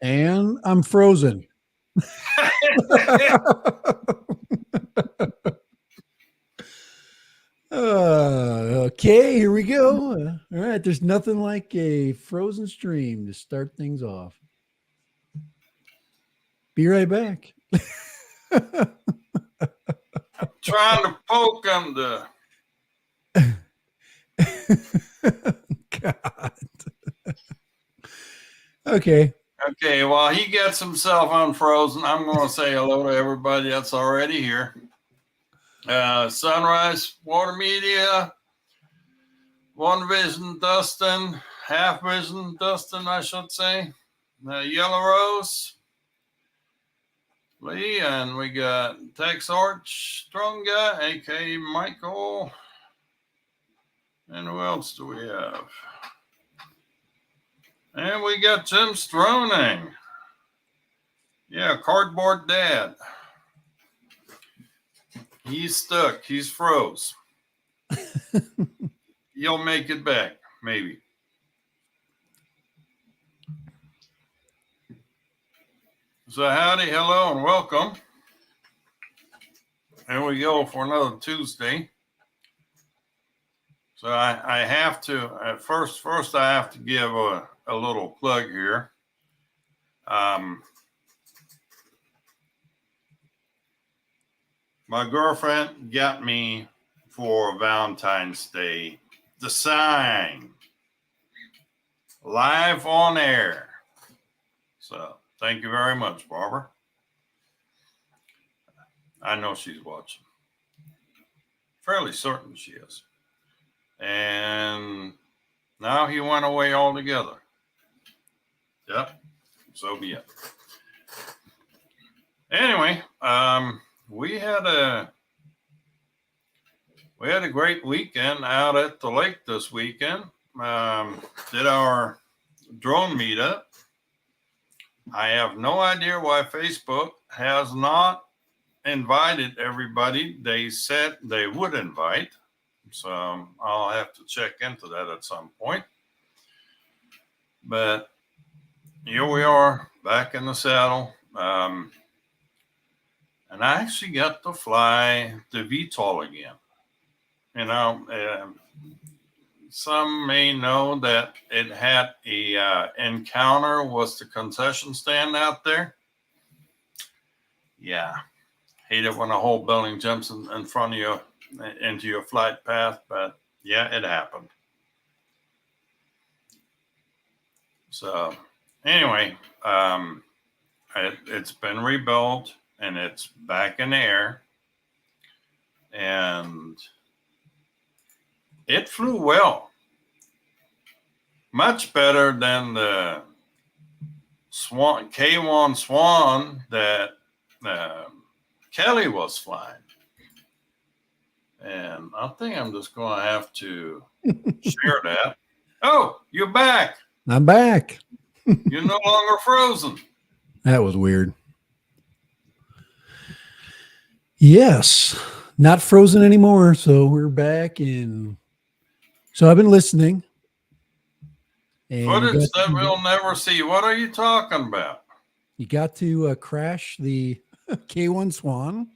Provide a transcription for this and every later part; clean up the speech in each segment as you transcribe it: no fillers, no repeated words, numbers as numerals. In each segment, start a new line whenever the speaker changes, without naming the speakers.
And I'm frozen. Okay, here we go. All right, there's nothing like a frozen stream to start things off. Be right back.
Trying to poke him to.
God. Okay.
Okay, while he gets himself unfrozen, I'm going to say hello to everybody that's already here. Sunrise Water Media, One Vision Dustin, Half Vision Dustin, I should say. Yellow Rose, Lee, and we got Tex Arch, Strong Guy, aka Michael. And who else do we have? And we got Tim Stroning. Yeah, Cardboard Dad. He's stuck. He's froze. You'll make it back, maybe. So howdy, hello, and welcome. Here we go for another Tuesday. So I have to first I have to give a little plug here. My girlfriend got me for Valentine's Day the Sign live on air. So thank you very much, Barbara. I know she's watching. Fairly certain she is. And now he went away altogether. Yep. So be it. Anyway, we had a great weekend out at the lake this weekend. Did our drone meetup. I have no idea why Facebook has not invited everybody they said they would invite. So I'll have to check into that at some point. But here we are back in the saddle. And I actually got to fly the VTOL again. You know, some may know that it had a encounter with the concession stand out there. Yeah. Hate it when a whole building jumps in front of you into your flight path, but yeah, it happened. So anyway, it's been rebuilt and it's back in the air, and it flew well, much better than the Swan K1 Swan that Kelly was flying. And I think I'm just going to have to share that. Oh, you're back.
I'm back.
You're no longer frozen.
That was weird. Yes, not frozen anymore. So we're back in. So I've been listening.
And footage that we'll never see. What are you talking about?
You got to crash the K1 Swan.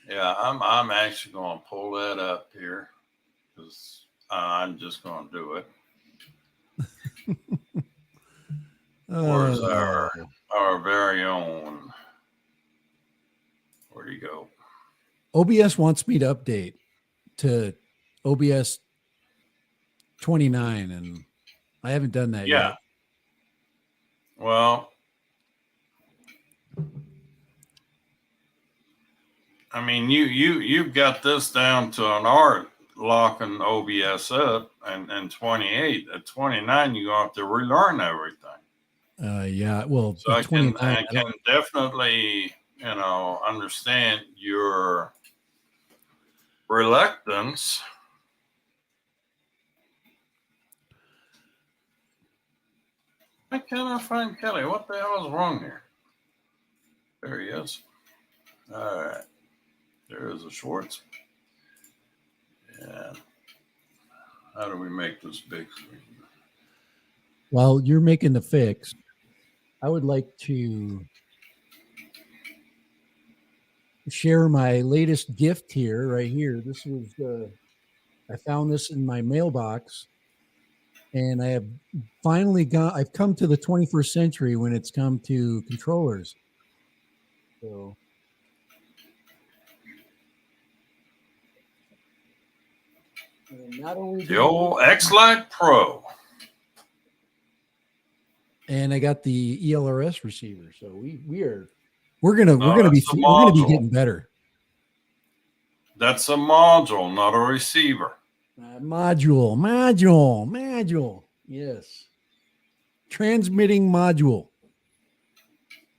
Yeah, I'm actually going to pull that up here because I'm just going to do it. Where's our very own? Where'd he go?
OBS wants me to update to OBS 29, and I haven't done that yet.
Well, I mean, you've got this down to an art, locking OBS up, and 28. At 29, you're going to have to relearn everything.
Yeah, well,
so I can definitely, understand your reluctance. Why can't I find Kelly? What the hell is wrong here? There he is. All right. There is a Schwartz. Yeah. How do we make this big screen?
While you're making the fix, I would like to share my latest gift here, right here. This was I found this in my mailbox, and I have finally I've come to the 21st century when it's come to controllers. So, and not only
The
do
old X-Lite Pro.
and I got the ELRS receiver. So we're
No,
gonna
that's a
be
module.
getting better.
That's a module, not a receiver.
Module. Yes, transmitting module.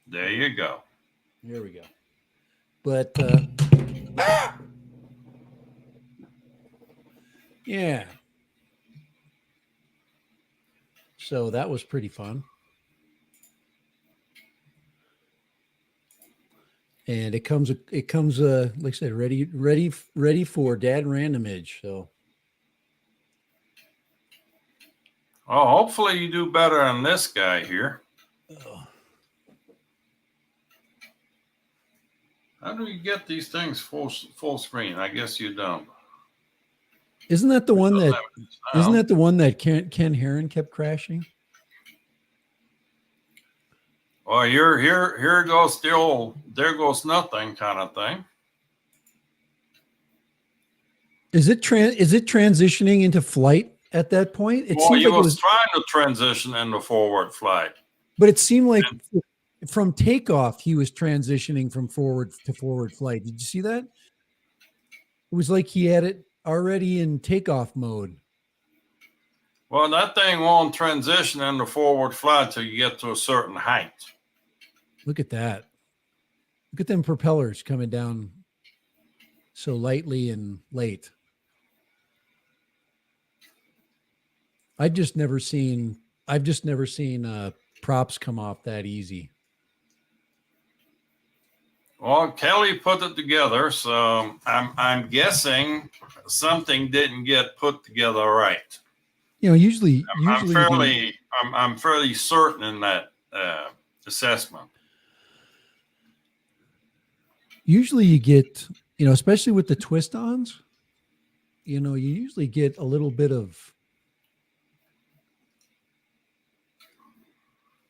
There you go.
There we go. But yeah, so that was pretty fun. And it comes like I said, ready for dad randomage. So
Oh, hopefully you do better than this guy here. How do you get these things full screen? I guess you don't.
isn't that the one that Ken Heron kept crashing?
Well, here goes the old there goes nothing kind of thing.
Is it transitioning into flight at that point? It
Well,
seems
he
like it
was
was,
trying to transition into forward flight.
but it seemed like from takeoff he was transitioning from forward to forward flight. Did you see that? It was like he had it already in takeoff mode.
Well, that thing won't transition into forward flight till you get to a certain height.
Look at that. Look at them propellers coming down so lightly and late. I've just never seen props come off that easy.
Well, Kelly put it together, so I'm guessing something didn't get put together right.
You know, usually
I'm fairly certain in that assessment.
Usually you get, you know, especially with the twist-ons, you know, you usually get a little bit of,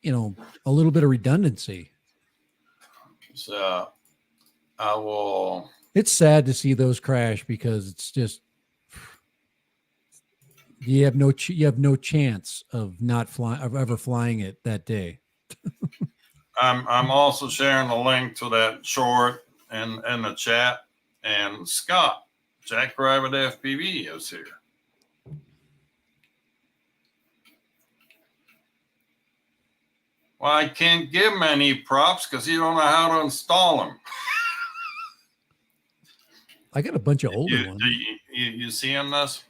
you know, a little bit of redundancy.
So I will.
It's sad to see those crash because it's just you have no chance of not flying of ever flying it that day.
I'm also sharing a link to that short in the chat. And Scott, Jackrabbit FPV is here. Well, I can't give him any props because he don't know how to install them.
I got a bunch of older ones.
You see him this?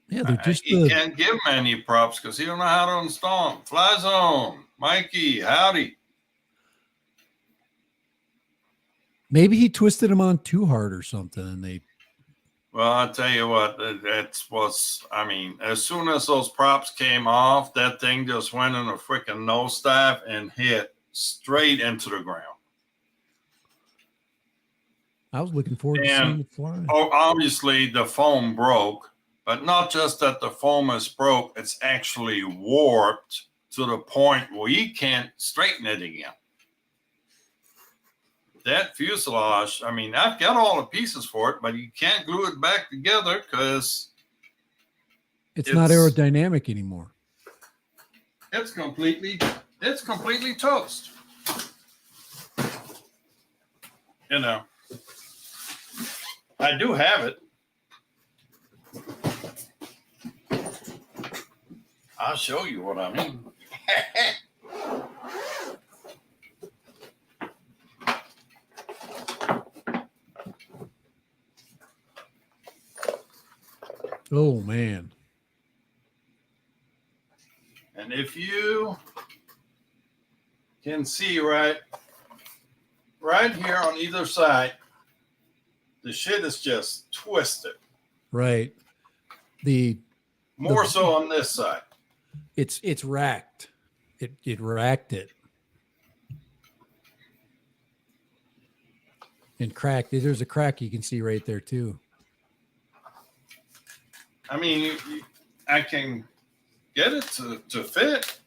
Yeah, they're just
he can't give him any props because he don't know how to install them. Fly Zone, Mikey, howdy.
Maybe he twisted them on too hard or something, and they.
Well, I'll tell you what, I mean, as soon as those props came off, that thing just went in a freaking nosedive and hit straight into the ground.
I was looking forward to seeing it fly.
Oh, obviously the foam broke, but not just that the foam is broke, it's actually warped to the point where you can't straighten it again. That fuselage, I mean, I've got all the pieces for it, but you can't glue it back together because
it's not aerodynamic anymore.
It's completely toast. You know, I do have it. I'll show you what I mean.
Oh man.
And if you can see right here on either side, the shit is just twisted.
Right. The
More so on this side.
It's racked. It racked it. And cracked. There's a crack you can see right there too.
I mean, I can get it to fit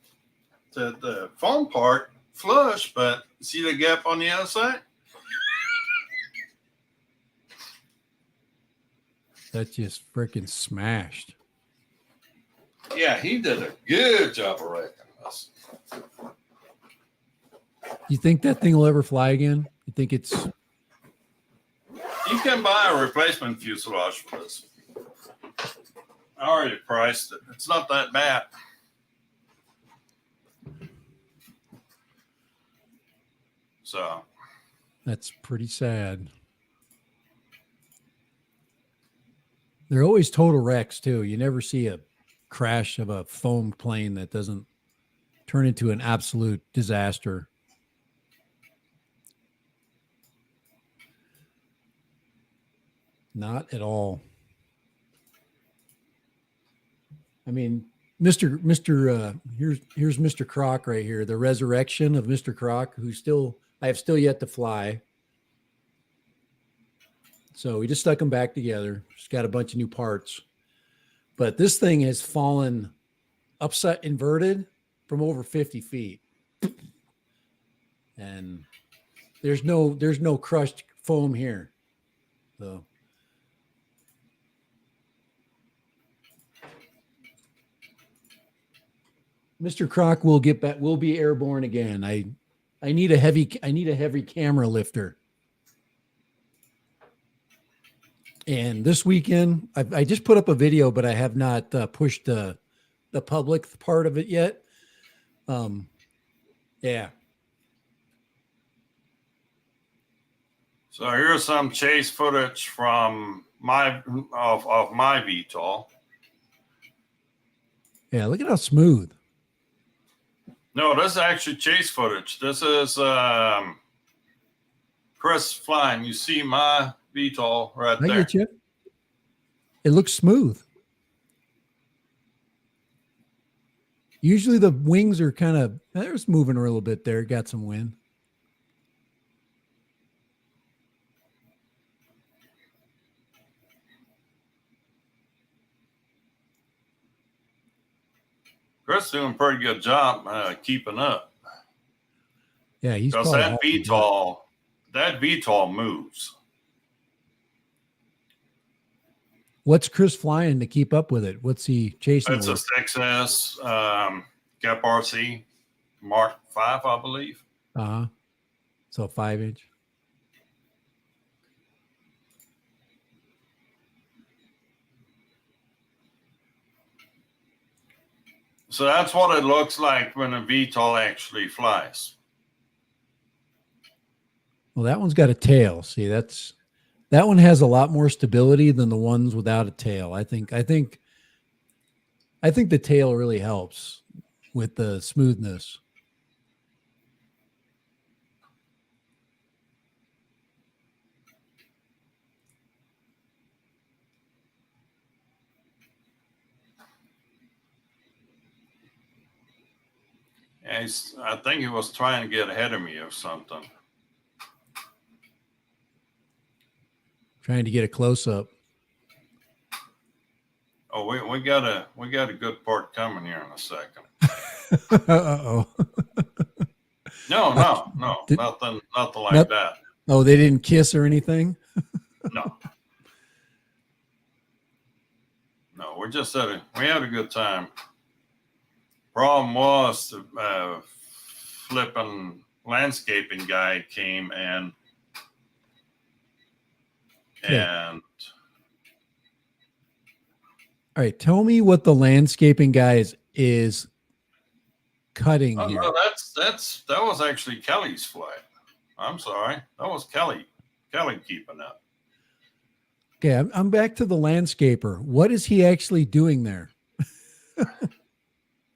the foam part flush, but see the gap on the other side?
That just freaking smashed.
Yeah, he did a good job of wrecking this.
You think that thing will ever fly again? You think it's...
You can buy a replacement fuselage for this. I already priced it. It's not that bad. So
That's pretty sad. They're always total wrecks too. You never see a crash of a foam plane that doesn't turn into an absolute disaster. Not at all. I mean, here's Mr. Croc right here, the resurrection of Mr. Croc, I have still yet to fly. So we just stuck them back together. Just got a bunch of new parts. But this thing has fallen upside inverted from over 50 feet. And there's no crushed foam here. So Mr. Croc will get back. Will be airborne again. I need a heavy camera lifter. And this weekend, I just put up a video, but I have not pushed the public part of it yet. Yeah.
So here's some chase footage from my VTOL.
Yeah, look at how smooth.
No, this is actually chase footage. This is Chris flying. You see my VTOL right there.
I get you. It looks smooth. Usually the wings are kind of, there's moving a little bit there. Got some wind.
Chris doing a pretty good job keeping up.
Yeah, he's
because that VTOL moves.
What's Chris flying to keep up with it? What's he chasing?
It's a 6S Gap RC Mark 5, I believe.
So 5-inch.
So that's what it looks like when a VTOL actually flies.
Well, that one's got a tail. See, that one has a lot more stability than the ones without a tail. I think the tail really helps with the smoothness.
Yeah, I think he was trying to get ahead of me or something.
Trying to get a close up.
Oh, we got a good part coming here in a second.
Uh-oh.
No, nothing like that.
Oh, they didn't kiss or anything?
No, we had a good time. Problem was the flipping landscaping guy came and
all right, tell me what the landscaping guy is cutting here.
No, that was actually Kelly's flight. I'm sorry, that was Kelly keeping up.
Okay, I'm back to the landscaper. What is he actually doing there?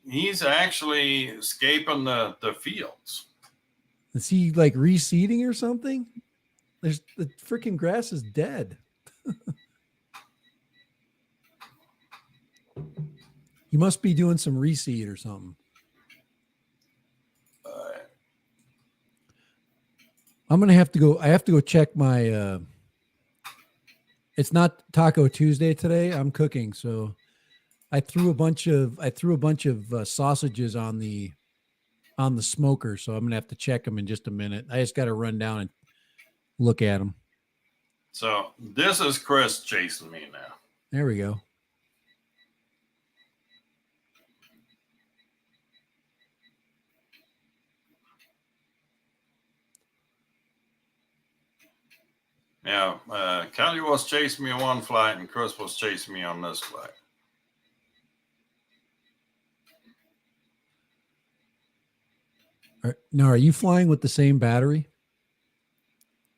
He's actually escaping the fields.
Is he like reseeding or something? The freaking grass is dead. You must be doing some reseed or something. I'm gonna have to go. I have to go check my. It's not Taco Tuesday today. I'm cooking, so I threw a bunch of sausages on the smoker. So I'm gonna have to check them in just a minute. I just got to run down and look at them.
So this is Chris chasing me now.
There we go.
Yeah, Kelly was chasing me on one flight, and Chris was chasing me on this flight.
Now, are you flying with the same battery?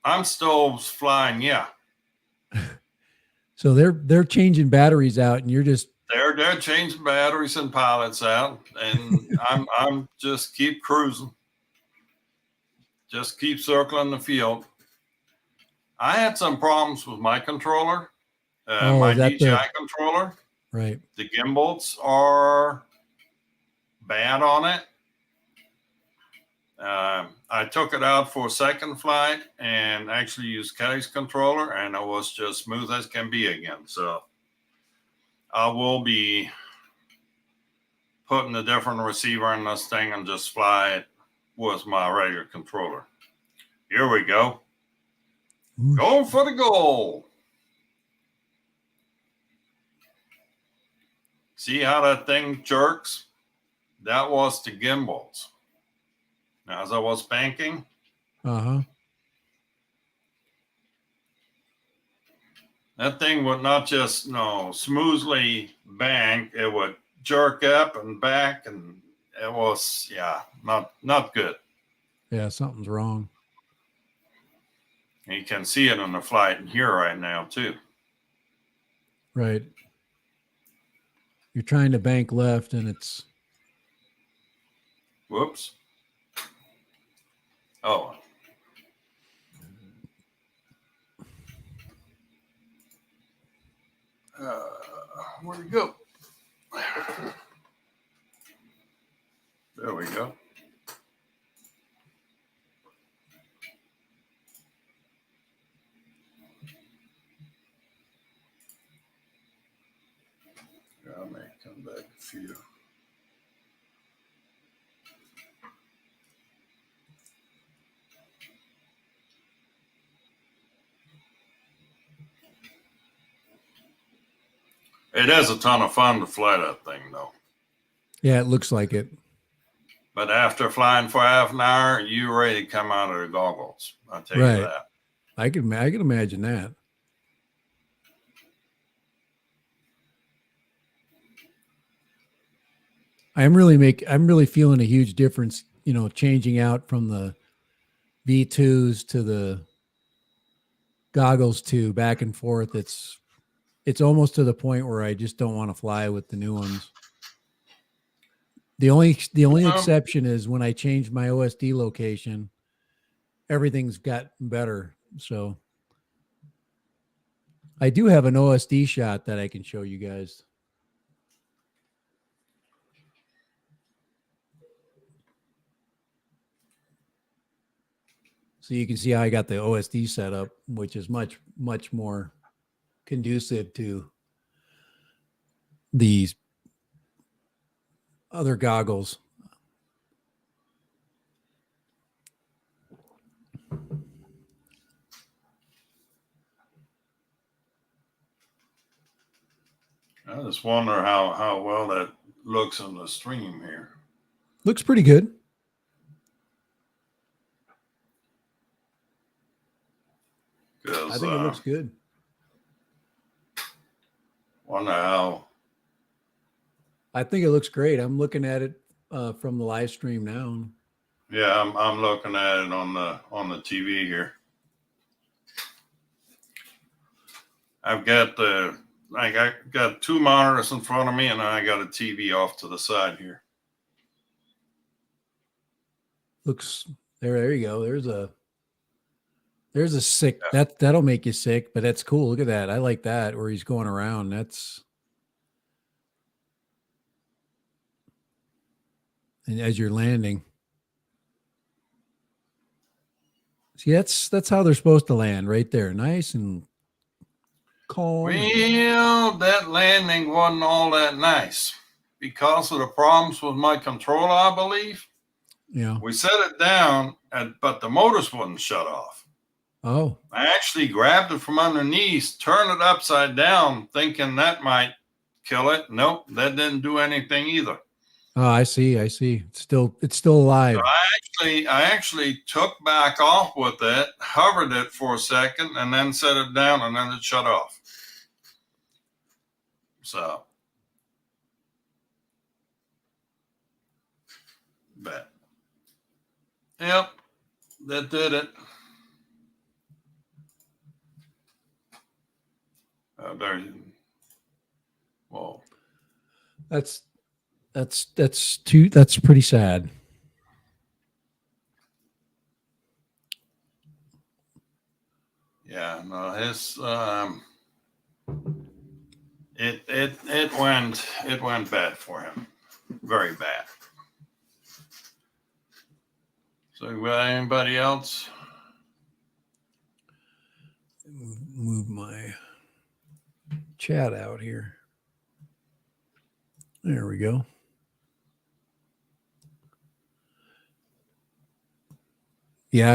I'm still flying, yeah.
So they're changing batteries out, and you're just
they're changing batteries and pilots out, and I'm just keep cruising, just keep circling the field. I had some problems with my controller, my DJI controller.
Right.
The gimbals are bad on it. I took it out for a second flight and actually used Kelly's controller, and it was just smooth as can be again. So I will be putting a different receiver in this thing and just fly it with my regular controller. Here we go. Ooh. Going for the goal. See how that thing jerks? That was the gimbals. As I was banking. That thing would not just smoothly bank, it would jerk up and back, and it was not good.
Yeah, something's wrong.
And you can see it on the flight here right now too.
Right. You're trying to bank left and it's
whoops. Oh. Where'd it go? There we go. I may come back a few. It is a ton of fun to fly that thing, though.
Yeah, it looks like it.
But after flying for half an hour, you're ready to come out of the goggles. I'll tell you that.
I can imagine that. I'm really feeling a huge difference, changing out from the V2s to the goggles to back and forth. It's almost to the point where I just don't want to fly with the new ones. The only exception is when I changed my OSD location, everything's got better. So I do have an OSD shot that I can show you guys. So you can see how I got the OSD set up, which is much, much more conducive to these other goggles.
I just wonder how well that looks on the stream here.
Looks pretty good. I think it looks good.
Wonder how.
I think it looks great. I'm looking at it from the live stream now.
Yeah, I'm looking at it on the TV here. I've got I got two monitors in front of me, and I got a TV off to the side here.
Looks there you go. There's a sick that'll make you sick, but that's cool. Look at that. I like that where he's going around. and as you're landing. See, that's how they're supposed to land, right there, nice and calm.
Well, that landing wasn't all that nice because of the problems with my controller, I believe.
Yeah.
We set it down, but the motors wouldn't shut off.
Oh.
I actually grabbed it from underneath, turned it upside down, thinking that might kill it. Nope, that didn't do anything either.
Oh, I see. I see. It's still alive.
So I actually took back off with it, hovered it for a second, and then set it down, and then it shut off. So, but yep, that did it. There. Whoa.
That's pretty sad.
Yeah, no, his it went bad for him, very bad. So, anybody else?
Move my chat out here. There we go. Yeah,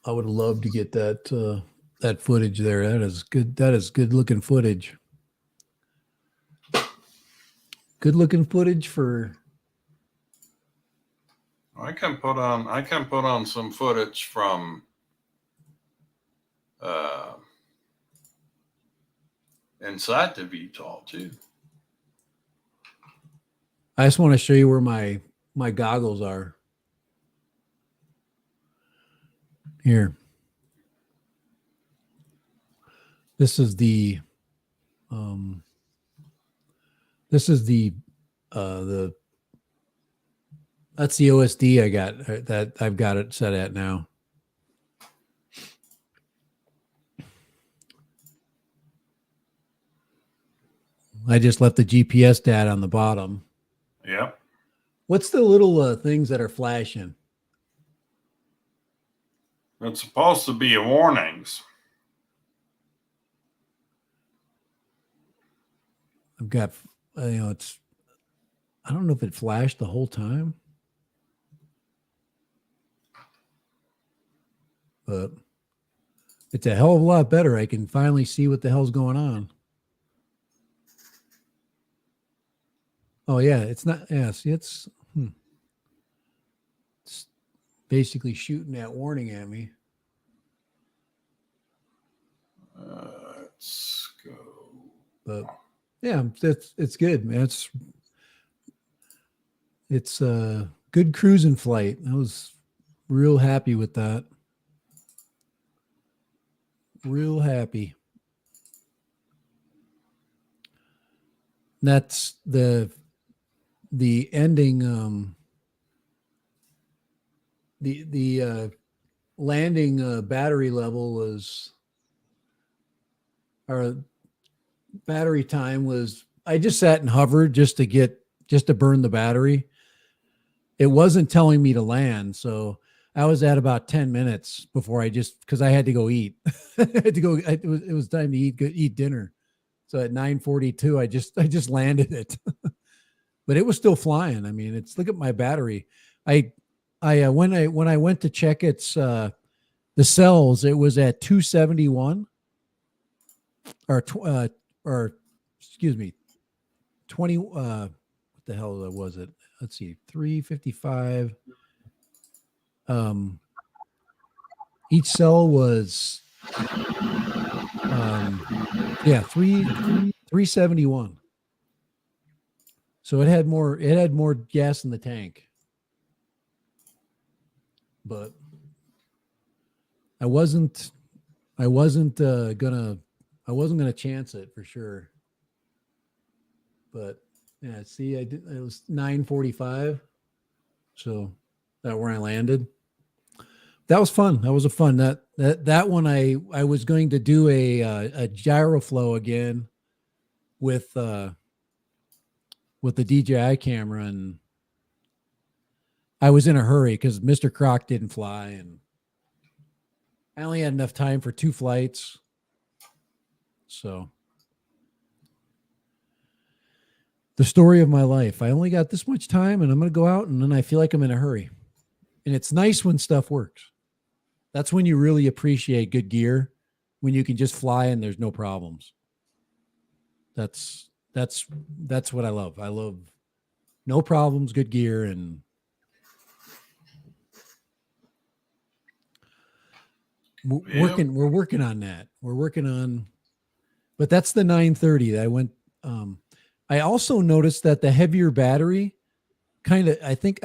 I would love to get that that footage there. That is good. That is good looking footage. Good looking footage for.
I can put on some footage from inside the VTOL too.
I just want to show you where my goggles are. Here. This is the that's the OSD I got that I've got it set at now. I just left the GPS data on the bottom.
Yep.
What's the little things that are flashing?
It's supposed to be warnings.
I've got, it's, I don't know if it flashed the whole time, but it's a hell of a lot better. I can finally see what the hell's going on. Oh yeah, it's not. Yes, it's basically shooting that warning at me.
Let's go.
But yeah, it's good, man. It's good cruising flight. I was real happy with that. Real happy. That's the ending. The landing battery level was, or battery time was, I just sat and hovered just to burn the battery. It wasn't telling me to land, so I was at about 10 minutes before because I had to go eat. I had to go. It was time to eat dinner. So at 9:42, I just landed it, but it was still flying. I mean, look at my battery. When I went to check its the cells, it was at 271, or excuse me, 20. What the hell was it? Let's see, 355. Each cell was 371. So it had more gas in the tank. But I wasn't gonna chance it for sure. But yeah, see, it was 9:45. So that where I landed. That was fun. That was a fun. That one I was going to do a gyroflow again with the DJI camera, and I was in a hurry because Mr. Croc didn't fly, and I only had enough time for 2 flights. So the story of my life. I only got this much time, and I'm going to go out, and then I feel like I'm in a hurry. And it's nice when stuff works. That's when you really appreciate good gear, when you can just fly and there's no problems. That's what I love. I love no problems, good gear, and we're working on that. We're working on, but that's the 930 that I went. I also noticed that the heavier battery kind of, I think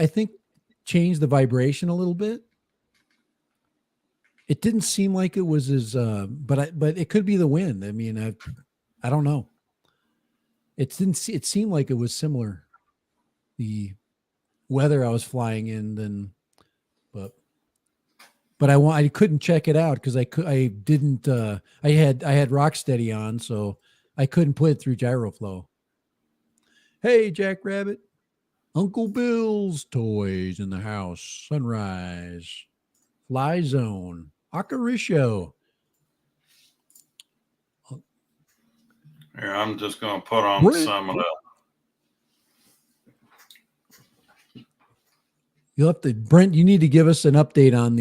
changed the vibration a little bit. It didn't seem like it was as, but it could be the wind. I mean, I don't know. It seemed like it was similar, the weather I was flying in, than, but I couldn't check it out because I didn't, I had Rocksteady on, so I couldn't put it through GyroFlow. Hey, Jackrabbit, Uncle Bill's toys in the house, Sunrise, Fly Zone, Akarisho.
Here, I'm just going to put on some of the.
You'll have to, Brent, you need to give us an update on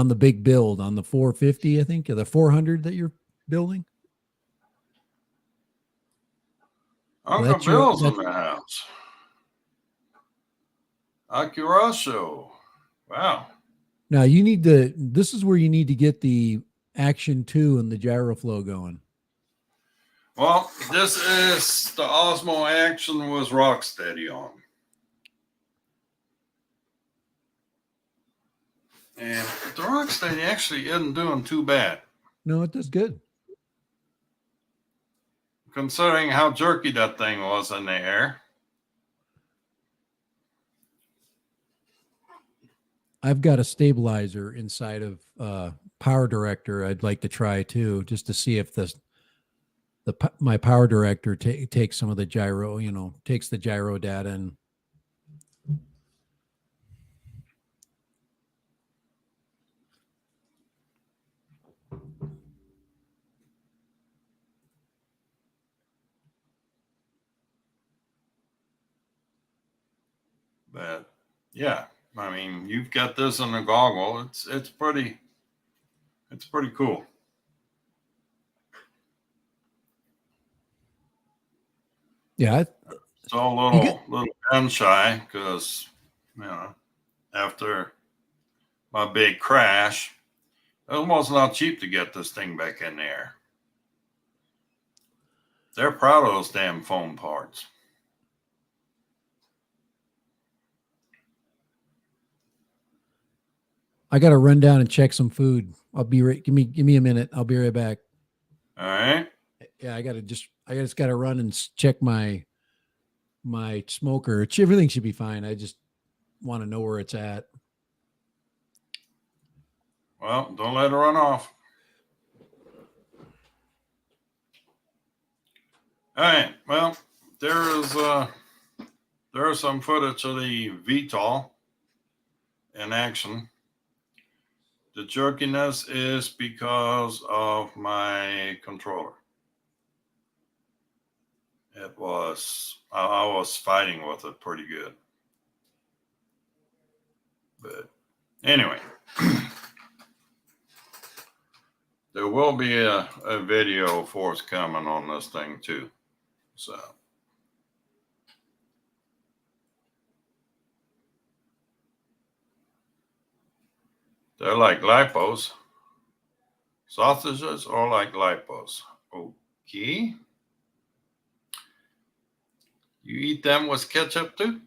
the big build, on the 450, I think, or the 400 that you're building.
Uncle Bill's in the house. Akiraso. Wow.
Now this is where you need to get the Action 2 and the GyroFlow going.
Well, this is the Osmo Action was Rocksteady on. And the Rocksteady actually isn't doing too bad.
No, it does good.
Considering how jerky that thing was in the air.
I've got a stabilizer inside of Power Director I'd like to try too, just to see if my Power Director takes some of the gyro, takes the gyro data and
but yeah, I mean, you've got this in the goggle. It's pretty cool.
Yeah,
it's all a little gun shy because after my big crash, it was not cheap to get this thing back in the air. They're proud of those damn foam parts.
I got to run down and check some food. I'll be right. Give me a minute. I'll be right back.
All right.
Yeah, I just got to run and check my smoker. Everything should be fine. I just want to know where it's at.
Well, don't let it run off. All right. Well, there is some footage of the VTOL in action. The jerkiness is because of my controller. I was fighting with it pretty good. But anyway, there will be a video forthcoming on this thing too. So they're like lipos. Sausages are like lipos. Okay. You eat them with ketchup too?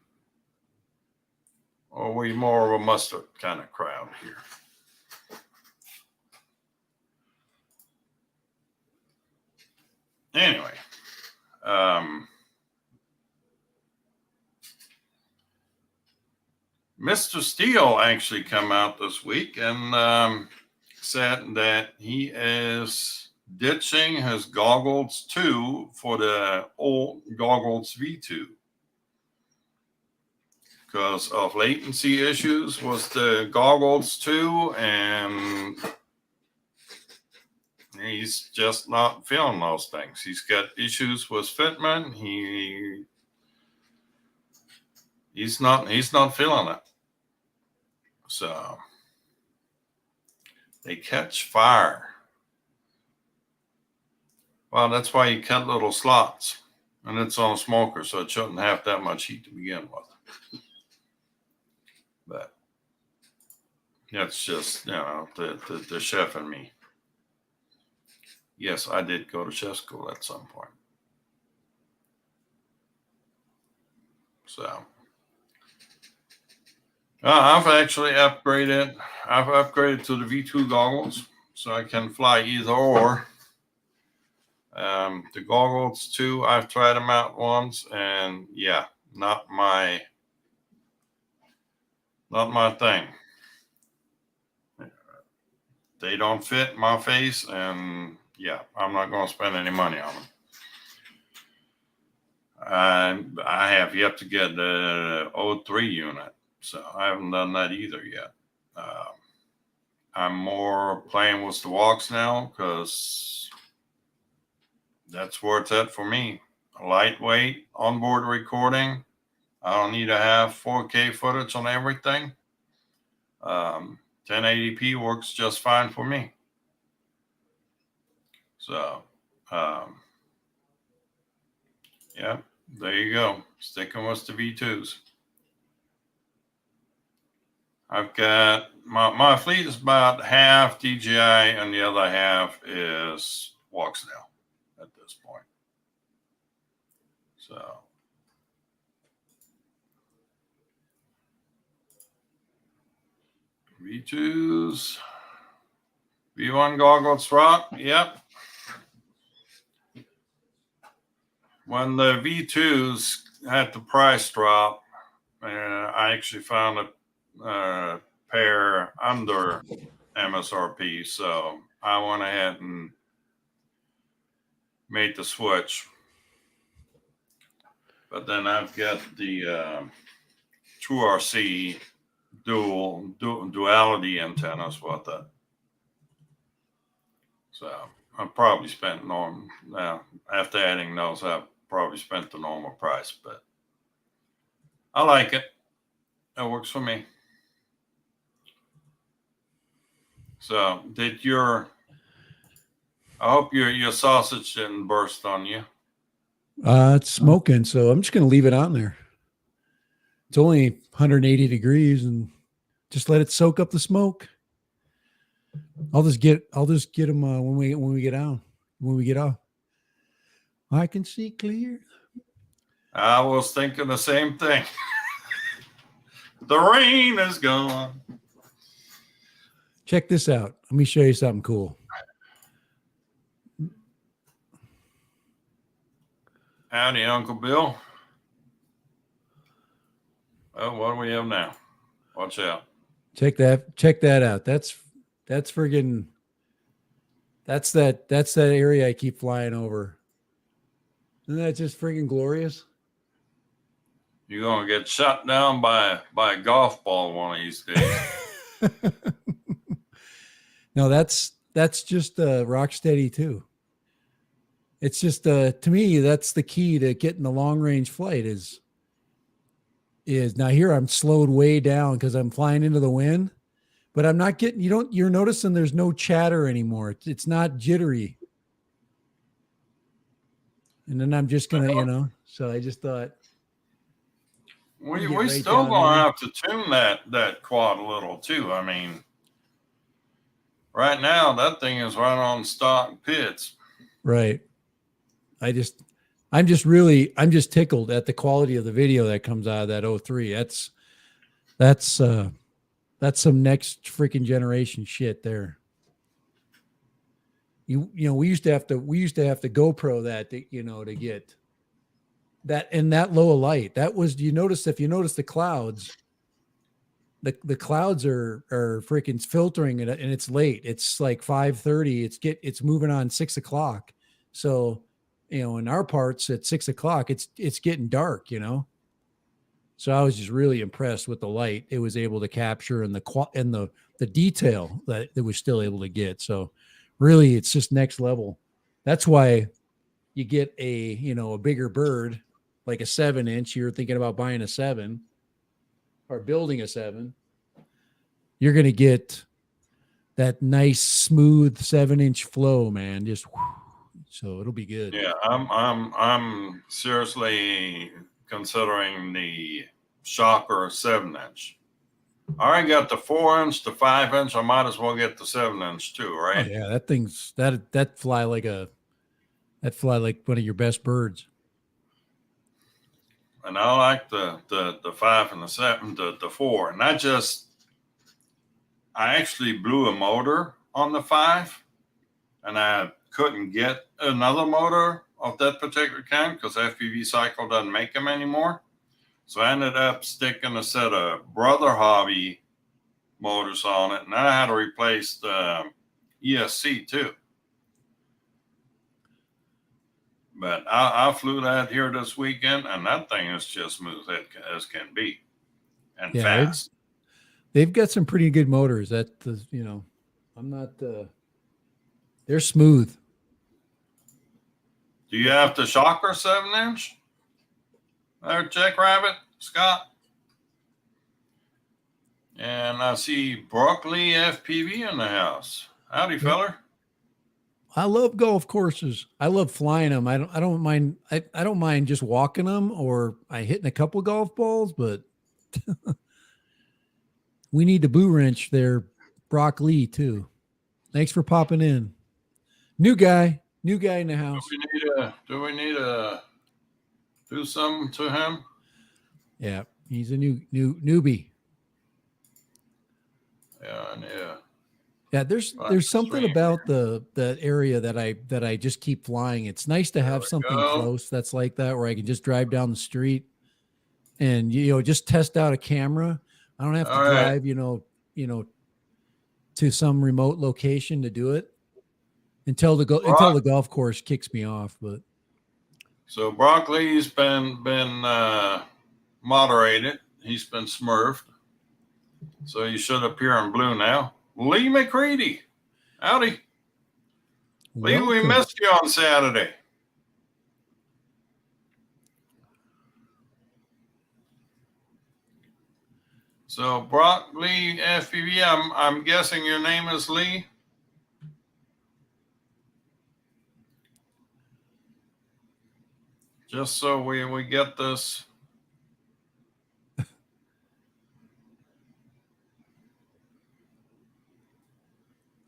Or are we more of a mustard kind of crowd here? Anyway, Mr. Steele actually come out this week and said that he is ditching his goggles 2 for the old goggles V2 because of latency issues with the goggles 2, and he's just not feeling those things. He's got issues with fitment. He's not feeling it. So they catch fire. Well, that's why you cut little slots, and it's on a smoker, so it shouldn't have that much heat to begin with. But that's just, the chef and me. Yes, I did go to chef school at some point. So I've actually upgraded. I've upgraded to the V2 goggles, so I can fly either or. The goggles 2, I've tried them out once, and yeah, not my thing. They don't fit my face, and yeah, I'm not going to spend any money on them. I have yet to get the O3 unit, so I haven't done that either yet. I'm more playing with the walks now because that's where it's at for me. Lightweight onboard recording. I don't need to have 4K footage on everything. 1080p works just fine for me. So, yeah, there you go. Sticking with the V2s. I've got my fleet is about half DJI and the other half is Walksnail at this point. So V2s, V1 goggles drop. Yep. When the V2s had the price drop, I actually found a pair under MSRP, so I went ahead and made the switch. But then I've got the True RC duality antennas with it. So I probably spent after adding those, I probably spent the normal price, but I like it. It works for me. So I hope your sausage didn't burst on you.
It's smoking, so I'm just going to leave it on there. It's only 180 degrees, and just let it soak up the smoke. I'll just get them when we get off. I can see clear.
I was thinking the same thing. The rain is gone.
Check this out. Let me show you something cool.
Howdy, Uncle Bill. Oh, what do we have now? Watch out.
Check that out. That's friggin'. That's that area I keep flying over. Isn't that just friggin' glorious?
You're gonna get shot down by a golf ball one of these days.
No, that's just rock steady too. It's just to me, that's the key to getting the long range flight is now here I'm slowed way down because I'm flying into the wind, but I'm not getting, you're noticing there's no chatter anymore. It's not jittery. And then I'm just gonna, so I just thought
we still gonna have to tune that quad a little too. I mean, right now that thing is right on stock pits.
Right. I'm just tickled at the quality of the video that comes out of that O3. That's some next freaking generation shit there. We used to have to GoPro that to get that in that low light. That was, if you notice the clouds, the clouds are freaking filtering it, and it's late. It's like 5:30. It's moving on 6 o'clock. So, in our parts at 6 o'clock, it's getting dark. So I was just really impressed with the light it was able to capture, and the detail that it was still able to get. So really, it's just next level. That's why you get a bigger bird, like a 7 inch. You're thinking about buying a 7 or building a 7. You're going to get that nice smooth 7 inch flow, man. So it'll be good.
Yeah, I'm seriously considering the Shocker 7 inch. I already got the 4 inch, the 5 inch. I might as well get the 7 inch too,
Oh
right?
yeah, that fly like one of your best birds.
And I like the 5 and the 7, the 4. And I actually blew a motor on the 5, and I couldn't get another motor of that particular kind because FPV Cycle doesn't make them anymore. So I ended up sticking a set of Brother Hobby motors on it, and I had to replace the ESC too. But I flew that here this weekend, and that thing is just smooth as can be, and fast.
They've got some pretty good motors. I'm not. They're smooth.
Do you have the Shocker 7 inch? There, Jackrabbit, Scott. And I see Broccoli FPV in the house. Howdy, feller.
I love golf courses. I love flying them. I don't mind. I don't mind just walking them, or I hitting a couple golf balls. But we need to boo wrench there, Brock Lee too. Thanks for popping in. New guy in the house.
Do we need to do something to him?
Yeah, he's a newbie.
Yeah.
Yeah, there's something about that area that I just keep flying. It's nice to have something close that's like that, where I can just drive down the street and just test out a camera. I don't have to drive, to some remote location to do it until the golf course kicks me off. But
so Broccoli's been moderated. He's been smurfed. So you should appear in blue now. Lee McCready. Howdy. Lee, we missed you on Saturday. So Brock Lee FPV, I'm guessing your name is Lee. Just so we get this.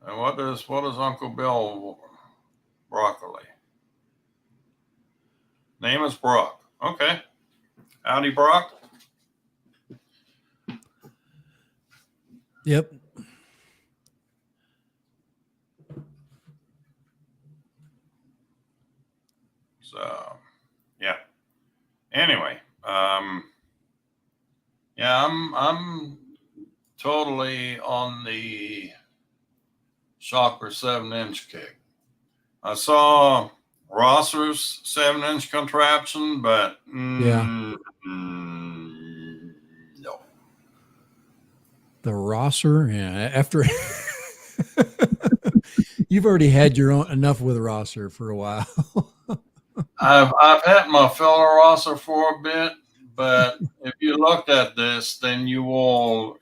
And what is Uncle Bill Broccoli? Name is Brock. Okay. Howdy, Brock.
Yep.
So, yeah. Anyway, yeah, I'm totally on the Shocker 7-inch kick. I saw Rosser's 7-inch contraption, but no.
The Rosser, yeah. After you've already had your own enough with Rosser for a while.
I've had my fellow Rosser for a bit, but if you look at this, then you will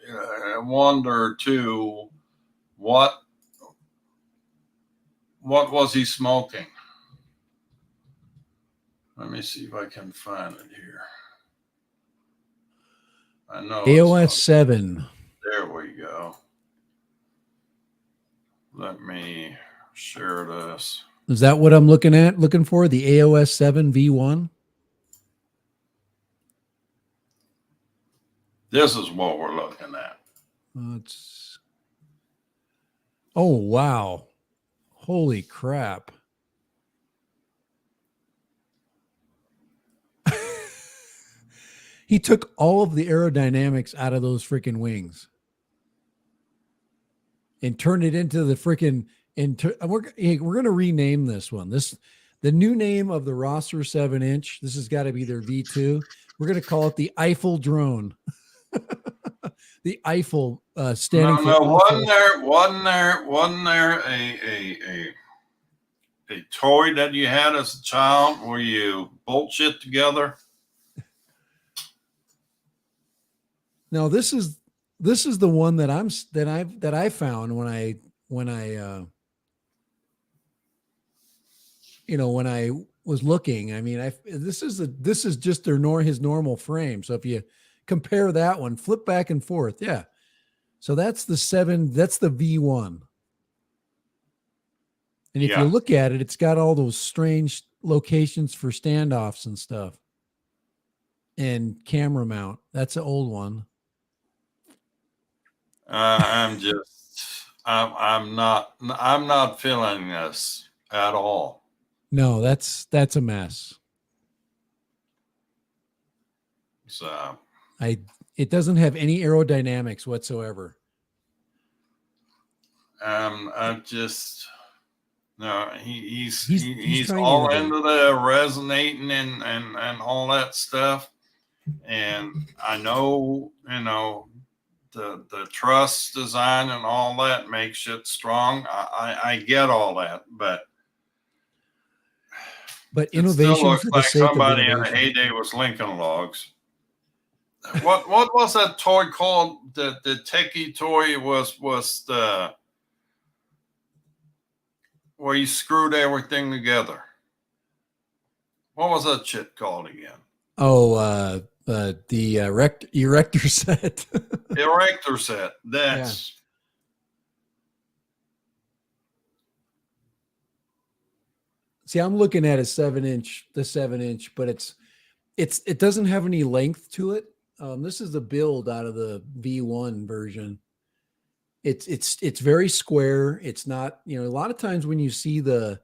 wonder too, what was he smoking? Let me see if I can find it here. I know
AOS 7.
There we go. Let me share this.
Is that what I'm looking for? The AOS 7 V1?
This is what we're looking at.
Oh, wow. Holy crap. He took all of the aerodynamics out of those freaking wings and turned it into the freaking. We're going to rename this one. The new name of the Rosser 7-inch. This has got to be their V2. We're going to call it the Eiffel drone. The Eiffel standing for
no,
awful.
wasn't there a toy that you had as a child where you bolt shit together?
No, this is the one that I found when I when I was looking. I mean, this is just his normal frame. So if you compare that one, flip back and forth, yeah. So that's the V1. And if you look at it, it's got all those strange locations for standoffs and stuff. And camera mount. That's an old one.
I'm not feeling this at all.
No, that's a mess.
So
it doesn't have any aerodynamics whatsoever.
I just no, he's
trying
all
to
into the resonating and all that stuff. And I know, the truss design and all that makes it strong. I get all that, but
innovation
it still looks
for the
like
sake
somebody
of
in
innovation.
the heyday was Lincoln Logs. What was that toy called? The techie toy was the where you screwed everything together. What was that shit called again?
Oh, the erector set.
Erector set. That's
See, I'm looking at the 7-inch, but it doesn't have any length to it. This is the build out of the V1 version. It's very square. It's not, a lot of times when you see the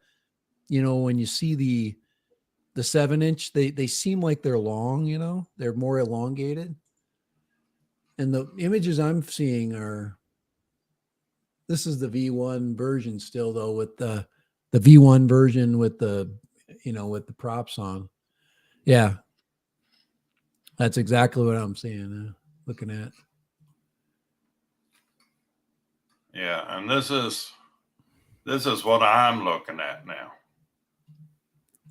7-inch, they seem like they're long, they're more elongated. And the images I'm seeing this is the V1 version still though, with the V1 version with the props on. Yeah. That's exactly what I'm seeing, looking at.
Yeah, and this is what I'm looking at now.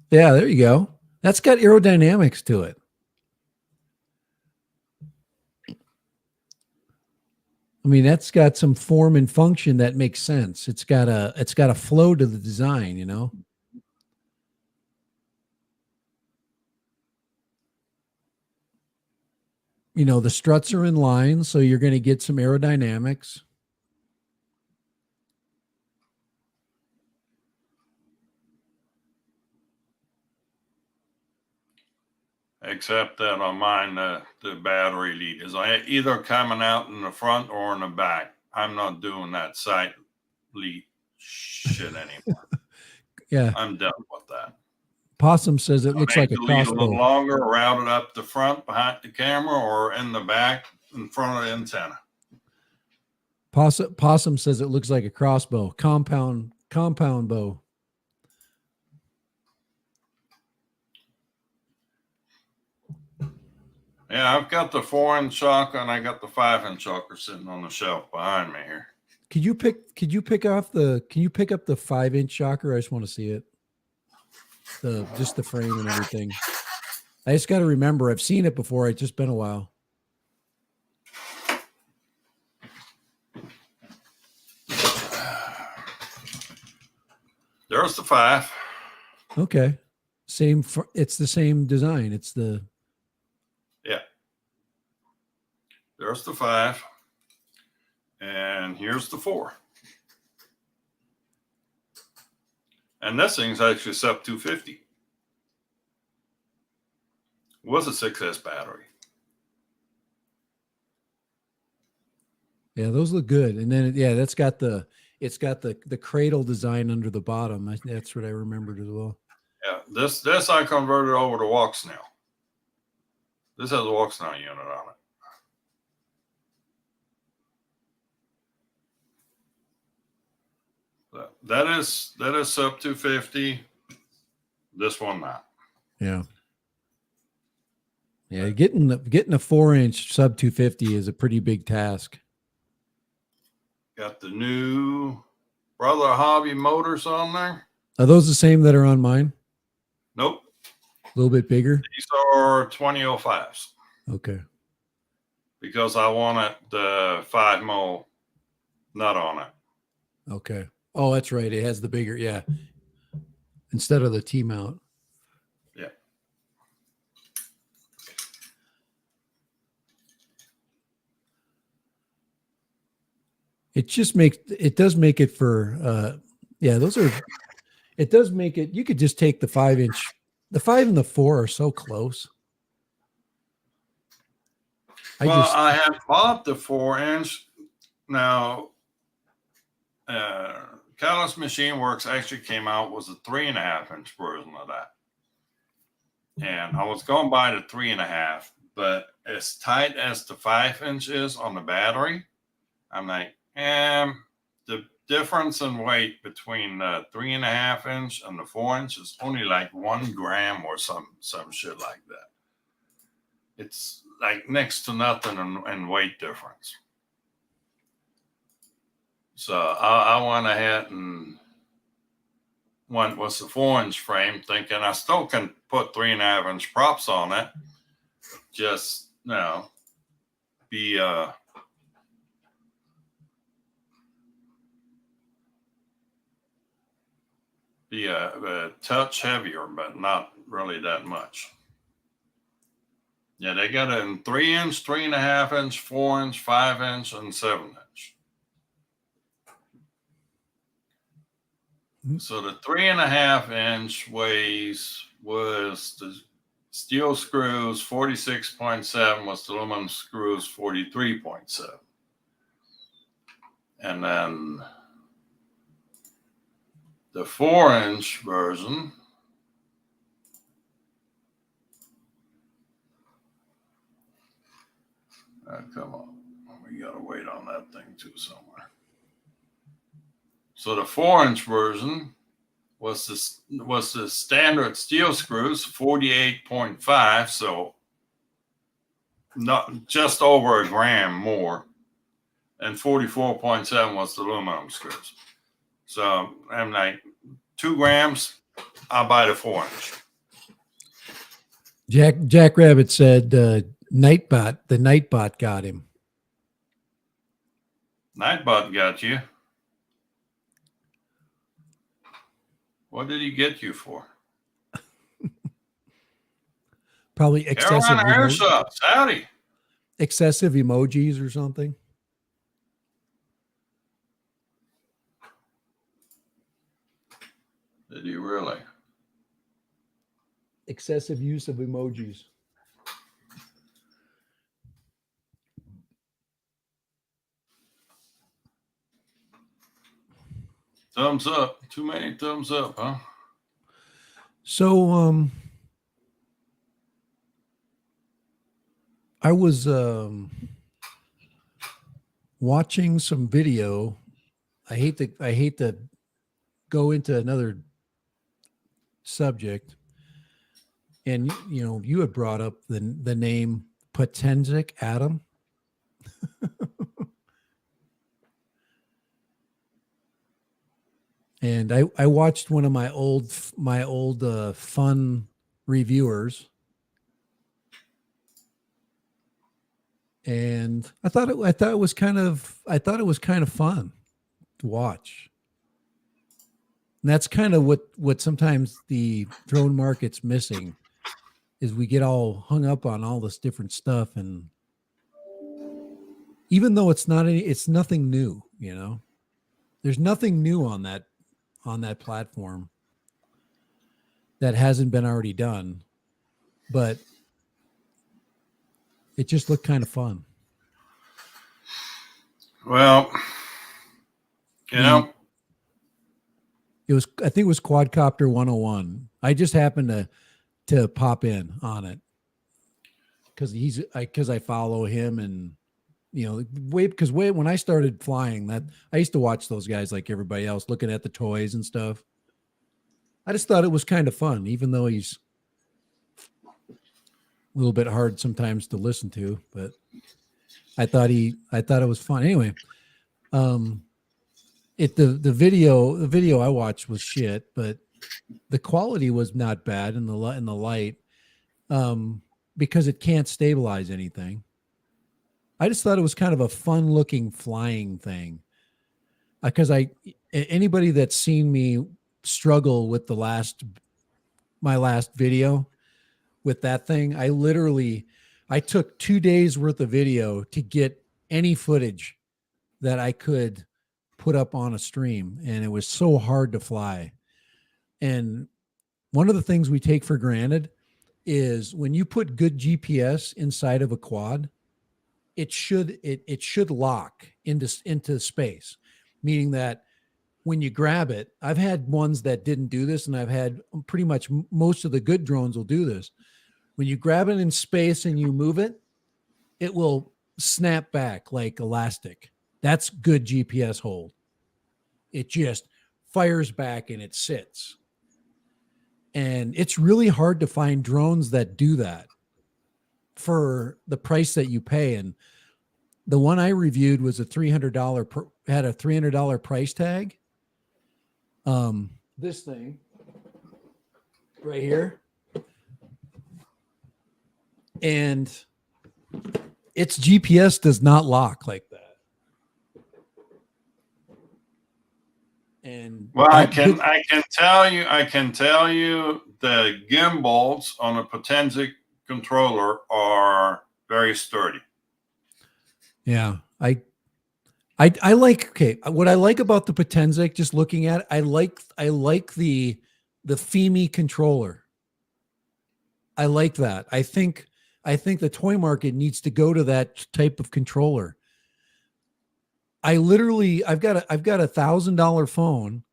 Yeah, there you go. That's got aerodynamics to it. I mean, that's got some form and function that makes sense. It's got a flow to the design, the struts are in line, so you're going to get some aerodynamics.
Except that on mine, the battery lead is either coming out in the front or in the back. I'm not doing that side lead shit anymore.
Yeah,
I'm done with that.
Possum says it looks like a
lead a little
crossbow.
longer, routed up the front behind the camera, or in the back in front of the antenna.
Possum says it looks like a crossbow, compound bow.
Yeah, I've got the 4-inch shocker and I got the 5-inch shocker sitting on the shelf behind me here.
Can you pick up the 5-inch shocker? I just want to see it. Just the frame and everything. I just got to remember, I've seen it before. It's just been a while.
There's the 5.
Okay. It's the same design. It's the.
Yeah. There's the 5. And here's the 4. And this thing's actually sub 250. Was a 6S battery.
Yeah, those look good. And then it's got the cradle design under the bottom. That's what I remembered as well.
Yeah, this I converted over to Walks now. This has a walk sound unit on it. That is sub 250. This one not.
Yeah. Yeah, getting a 4-inch sub 250 is a pretty big task.
Got the new Brother Hobby motors on there.
Are those the same that are on mine?
Nope.
A little bit bigger?
These are 2005s.
Okay.
Because I wanted the 5 mil nut on it.
Okay. Oh, that's right. It has the bigger, yeah. Instead of the T-mount.
Yeah.
It just does make it for, yeah, those are, it does make it, you could just take the 5-inch, the 5 and the 4 are so close.
I have bought the 4-inch. Now, Catalyst Machine Works actually came out was a 3.5-inch version of that. And I was going to buy the 3.5, but as tight as the 5-inch is on the battery, I'm like, the difference in weight between the 3.5-inch and the 4-inch is only like 1 gram or some shit like that. It's like next to nothing in weight difference. So I went ahead and went with the 4-inch frame, thinking I still can put 3.5-inch props on it. Just, you know, be a touch heavier, but not really that much. Yeah, they got it in 3-inch, 3.5-inch, 4-inch, 5-inch, and 7-inch. So the 3.5-inch was the steel screws 46.7, was the aluminum screws 43.7. And then the 4-inch version come on, we gotta wait on that thing too somewhere. So the 4-inch version was the standard steel screws 48.5, so not just over a gram more, and 44.7 was the aluminum screws. So I'm like 2 grams, I'll buy the 4-inch.
Jack Rabbit said the Nightbot got him.
Nightbot got you. What did he get you for?
Probably excessive
Howdy.
Excessive emojis or something.
Did he really?
Excessive use of emojis.
Thumbs up. Too many thumbs up, huh?
So I was watching some video. I hate to go into another subject, and you know, you had brought up the name Potensic Atom. And I watched one of my old fun reviewers, and I thought it was kind of fun to watch. And that's kind of what sometimes the drone market's missing, is we get all hung up on all this different stuff, and even though it's nothing new, you know. There's nothing new on that platform that hasn't been already done, but it just looked kind of fun.
Well, you know,
I think it was Quadcopter 101. I just happened to pop in on it. because I follow him, and because when I started flying, that I used to watch those guys like everybody else, looking at the toys and stuff. I just thought it was kind of fun, even though he's a little bit hard sometimes to listen to, but I thought it was fun. Anyway, the video I watched was shit, but the quality was not bad in the light, because it can't stabilize anything. I just thought it was kind of a fun looking flying thing, because anybody that's seen me struggle with my last video with that thing, I took 2 days worth of video to get any footage that I could put up on a stream, and it was so hard to fly. And one of the things we take for granted is when you put good GPS inside of a quad, it should lock into space, meaning that when you grab it, I've had ones that didn't do this, and I've had pretty much most of the good drones will do this. When you grab it in space and you move it, it will snap back like elastic. That's good GPS hold. It just fires back and it sits. And it's really hard to find drones that do that for the price that you pay. And the one I reviewed was had a $300 price tag. This thing right here, and its GPS does not lock like that. And
well, I can tell you the gimbals on a Potenza controller are very sturdy.
Yeah, I like, okay, what I like about the Potenza, just looking at it, I like the FEMI controller. I like that. I think the toy market needs to go to that type of controller. I've got a $1,000 phone,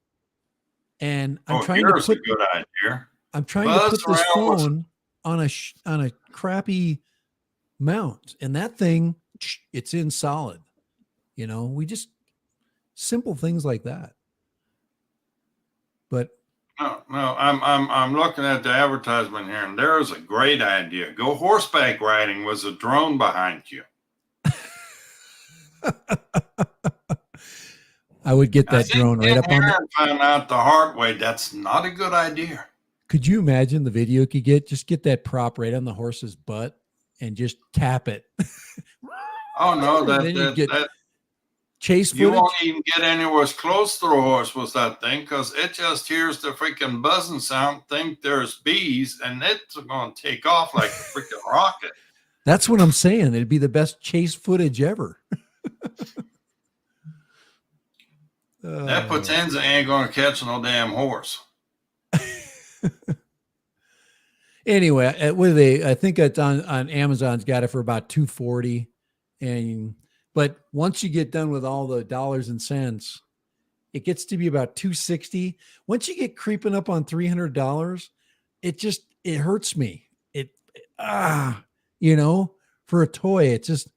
and I'm trying to put
a good idea.
I'm trying to put this phone on a crappy mount, and that thing, it's in solid. We just simple things like that. But
no, I'm looking at the advertisement here, and there is a great idea. Go horseback riding with a drone behind you.
I would get that drone right up on there
and find out the hard way. That's not a good idea.
Could you imagine the video you could just get that prop right on the horse's butt and just tap it?
Oh no, that
chase footage.
You won't even get anywhere close to the horse with that thing, because it just hears the freaking buzzing sound, think there's bees, and it's going to take off like a freaking rocket.
That's what I'm saying. It'd be the best chase footage ever.
That Potenza ain't going to catch no damn horse.
Anyway, I think it's on Amazon's got it for about $240, but once you get done with all the dollars and cents, it gets to be about $260. Once you get creeping up on $300, it hurts me. For a toy, it just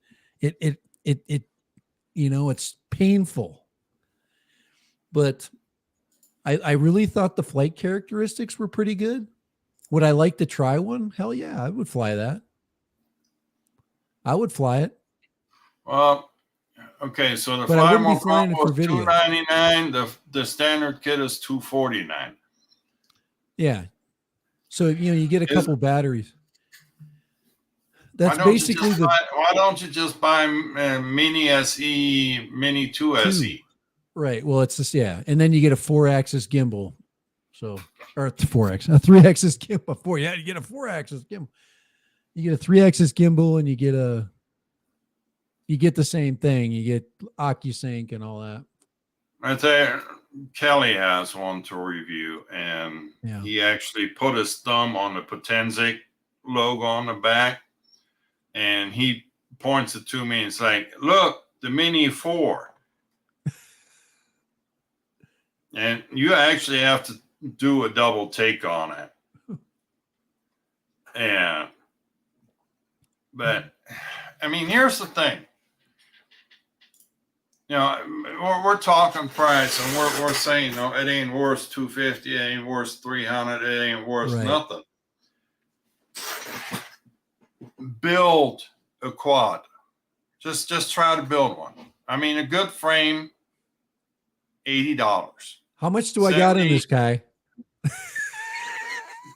it's painful. But I really thought the flight characteristics were pretty good. Would I like to try one? Hell yeah, I would fly that. I would fly it.
Well, okay, so the
Fly More Combo was
$299. The standard kit is $249.
Yeah. So you get a couple batteries. That's basically
why don't you just buy Mini SE, Mini 2 SE?
Right. Well, it's just, yeah. And then you get a 4-axis gimbal. So, or a 3-axis gimbal. You get a 4-axis gimbal. You get a 3-axis gimbal, and you get the same thing. You get OcuSync and all that.
Right there, Kelly has one to review, and he actually put his thumb on the Potenza logo on the back, and he points it to me, and it's like, look, the Mini 4. And you actually have to do a double take on it. And But I mean, here's the thing. You know, we're talking price, and we're saying, no, it ain't worth 250, it ain't worth 300, it ain't worth
Right.
nothing. Build a quad. Just try to build one. I mean, a good frame, $80.
How much do I got in this guy?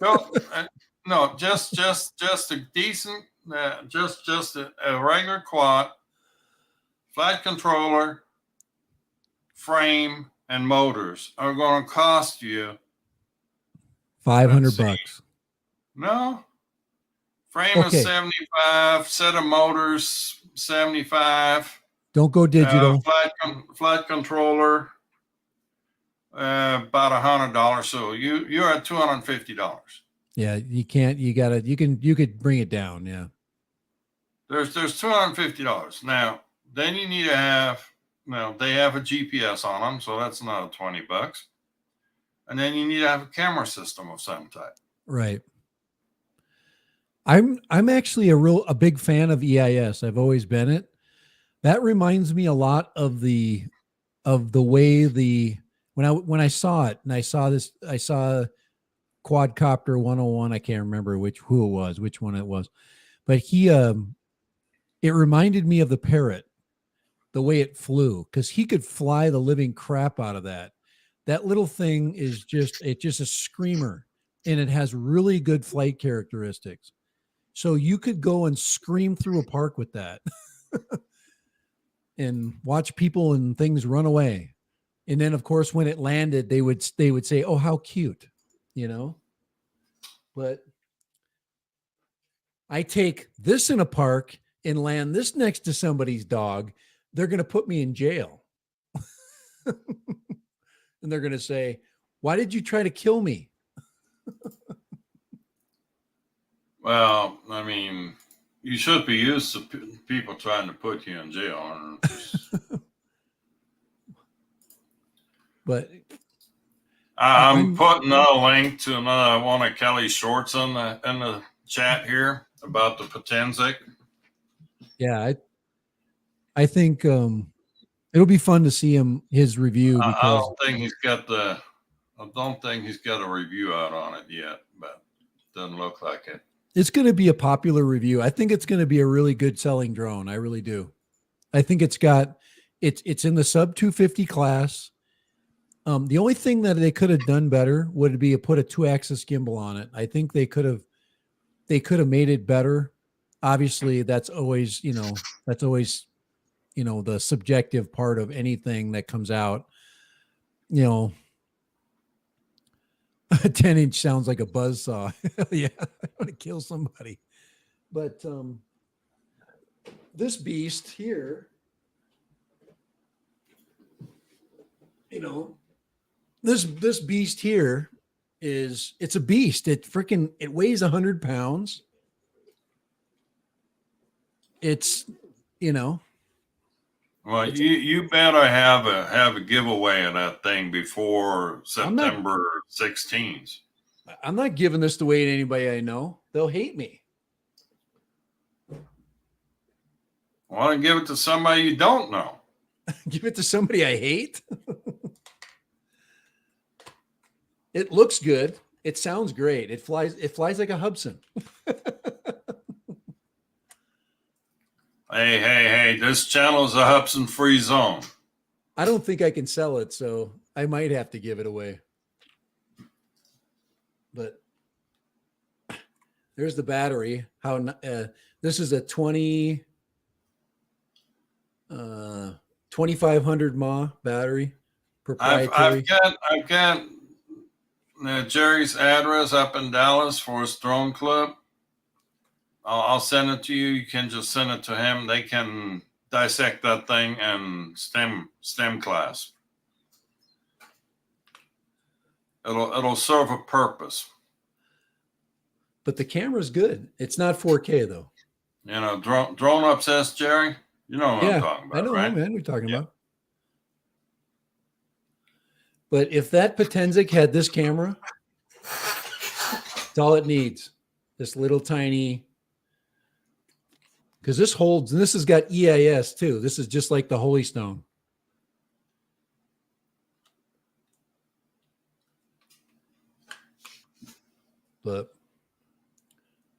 No, just a decent, just a regular quad, flat controller, frame, and motors are going to cost you
$500.
No, frame is
Okay.
75, set of motors 75.
Don't go digital.
Flat controller, about $100. So you're at $250.
Yeah, you can't. You gotta. You could bring it down. Yeah.
There's $250. Now, then you need to have. They have a GPS on them, so that's another $20. And then you need to have a camera system of some type.
Right. I'm actually a big fan of EIS. I've always been it. That reminds me a lot of the way when I saw it, and I saw Quadcopter 101. I can't remember which one it was, but it reminded me of the Parrot, the way it flew, because he could fly the living crap out of that. That little thing is just a screamer, and it has really good flight characteristics. So you could go and scream through a park with that and watch people and things run away. And then of course, when it landed, they would say, "Oh, how cute," you know? But I take this in a park and land this next to somebody's dog, they're going to put me in jail. And they're going to say, "Why did you try to kill me?"
Well, I mean, you should be used to people trying to put you in jail.
But
I'm putting a link to another one of Kelly's shorts in the chat here about the Potenzic.
Yeah, I think it'll be fun to see his review, because
I don't think he's got a review out on it yet, but it doesn't look like it.
It's going to be a popular review. I think it's going to be a really good selling drone. I really do. I think it's in the sub 250 class. The only thing that they could have done better would be to put a 2-axis gimbal on it. I think they could have made it better. Obviously, that's always the subjective part of anything that comes out. A 10-inch sounds like a buzzsaw. Yeah, I want to kill somebody. But this beast here, this beast here it's a beast. It weighs 100 pounds.
Well, you better have a giveaway of that thing before September 16th.
I'm not giving this away to anybody I know. They'll hate me.
Well, then give it to somebody you don't know.
Give it to somebody I hate. It looks good. It sounds great. It flies like a Hubsan.
Hey, this channel is a Hubsan free zone.
I don't think I can sell it, so I might have to give it away. But there's the battery. This is a 2500 mAh battery, proprietary.
I've got Jerry's address up in Dallas for his drone club. I'll send it to you. You can just send it to him. They can dissect that thing in STEM class. It'll serve a purpose.
But the camera's good. It's not 4K though.
Drone Obsessed, Jerry. You know what I'm talking about,
I know,
right?
Man, we're talking about. But if that Potenzic had this camera, it's all it needs. This little tiny because this holds, and this has got EIS too. This is just like the Holy Stone. But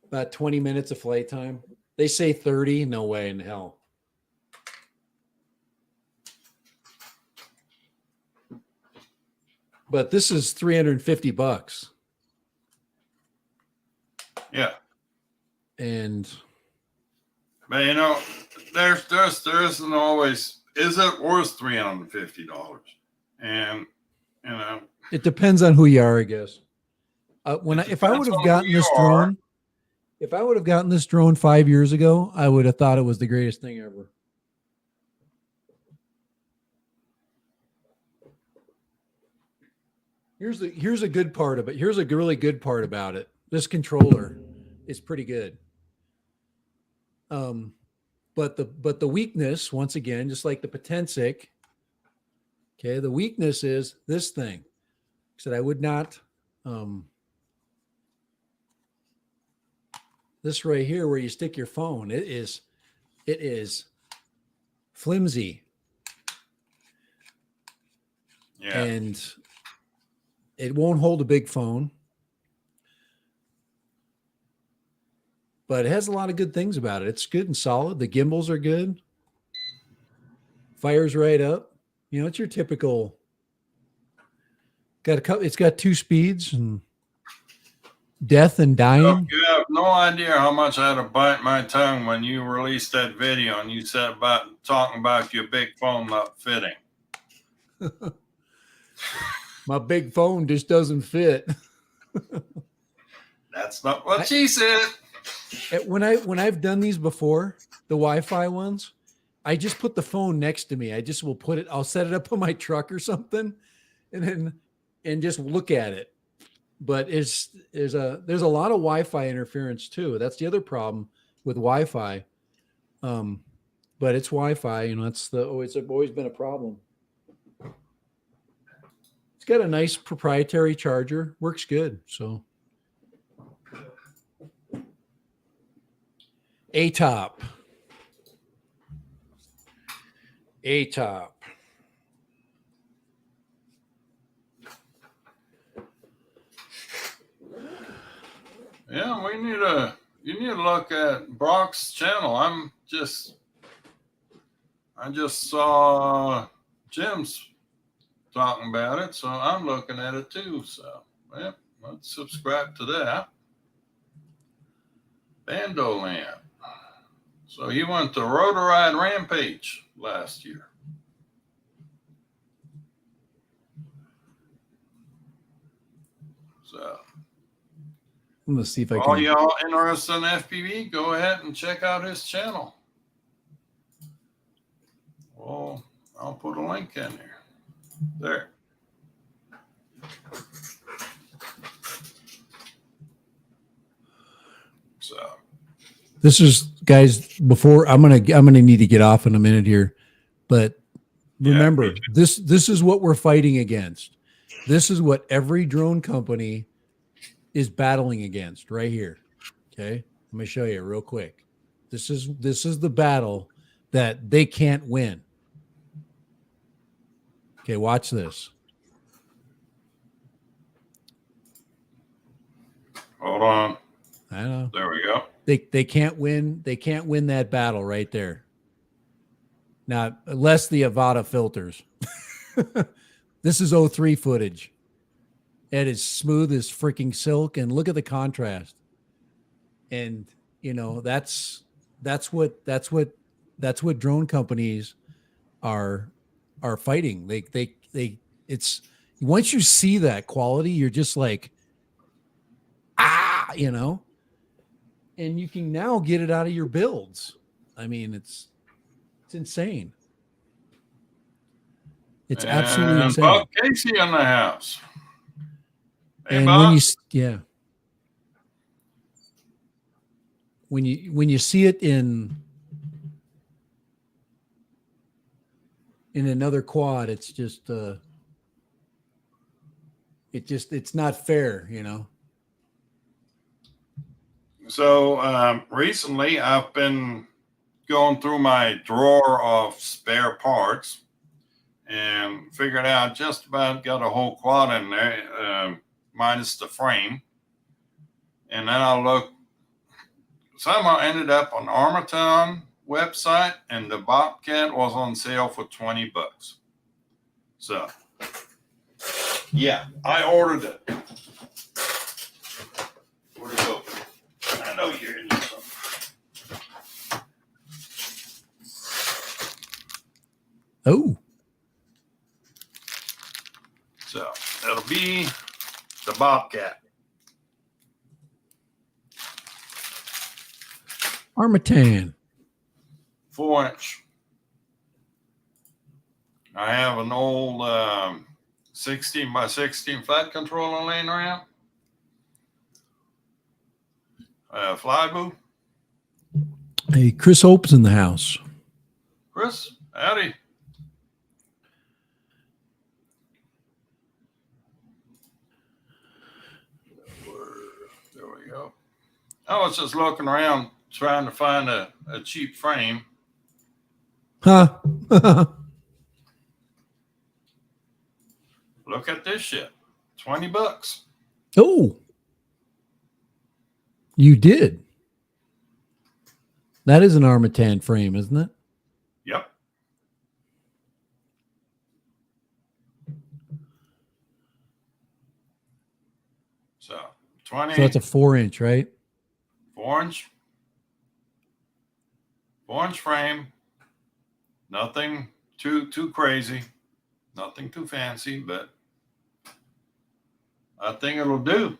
about 20 minutes of flight time. They say 30. No way in hell. But this is $350.
Yeah.
And
but you know, there isn't always, is it worth $350? And you know,
it depends on who you are, I guess. If I would have gotten this drone, if I would have gotten this drone 5 years ago, I would have thought it was the greatest thing ever. Here's a good part of it. Here's a really good part about it. This controller is pretty good. But the weakness, once again, just like the Potensic, okay, the weakness is this thing. I said I would not. This right here, where you stick your phone, it is flimsy.
Yeah.
And it won't hold a big phone. But it has a lot of good things about it. It's good and solid. The gimbals are good. Fires right up. You know, it's your typical. It's got 2 speeds and death and dying.
You have no idea how much I had to bite my tongue when you released that video and you said about talking about your big phone not fitting.
My big phone just doesn't fit.
That's not what she said.
When I've done these before, the Wi-Fi ones, I just put the phone next to me. I'll set it up on my truck or something, and just look at it. But there's a lot of Wi-Fi interference too. That's the other problem with Wi-Fi. But it's Wi-Fi, you know, it's always been a problem. It's got a nice proprietary charger, works good. So A-top.
Yeah, you need to look at Brock's channel. I just saw Jim's talking about it, so I'm looking at it too. So, yeah, let's subscribe to that. Bandoland. So he went to Rotoride Rampage last year. So
I'm gonna see if I can.
all y'all interested in FPV, go ahead and check out his channel. Well, I'll put a link in there. There. So
this is, guys, before I'm gonna need to get off in a minute here, but remember, this is what we're fighting against. This is what every drone company is battling against right here. Okay, let me show you real quick. This is the battle that they can't win. Okay, watch this.
hold on.
I know.
There we go.
They can't win. They can't win that battle right there. Now, unless the Avata filters. This is 03 footage. It is smooth as freaking silk, and look at the contrast. And you know that's what drone companies are fighting. It's once you see that quality, you're just like, you know. And you can now get it out of your builds. I mean, it's insane. It's absolutely insane.
Bob Casey in the house. Hey,
and
Bob.
when you see it in another quad, it's just it's not fair, you know.
So recently I've been going through my drawer of spare parts and figured out just about got a whole quad in there, minus the frame. And then I looked, somehow ended up on Armaton website, and the Bobcat was on sale for $20. So, yeah, I ordered it. Where'd it go? I know you're in something.
Oh,
So it'll be the Bobcat.
Armatan.
4-inch. I have an old 16 by 16 flat controller laying around. Flybo.
Hey, Chris Hope's in the house.
Chris, howdy. There we go. I was just looking around trying to find a cheap frame.
Huh?
Look at this shit. $20.
Oh, you did. That is an Armatan frame, isn't it?
Yep. So 20.
So that's a 4-inch, right?
4-inch. 4-inch frame. Nothing too crazy. Nothing too fancy, but I think it'll do.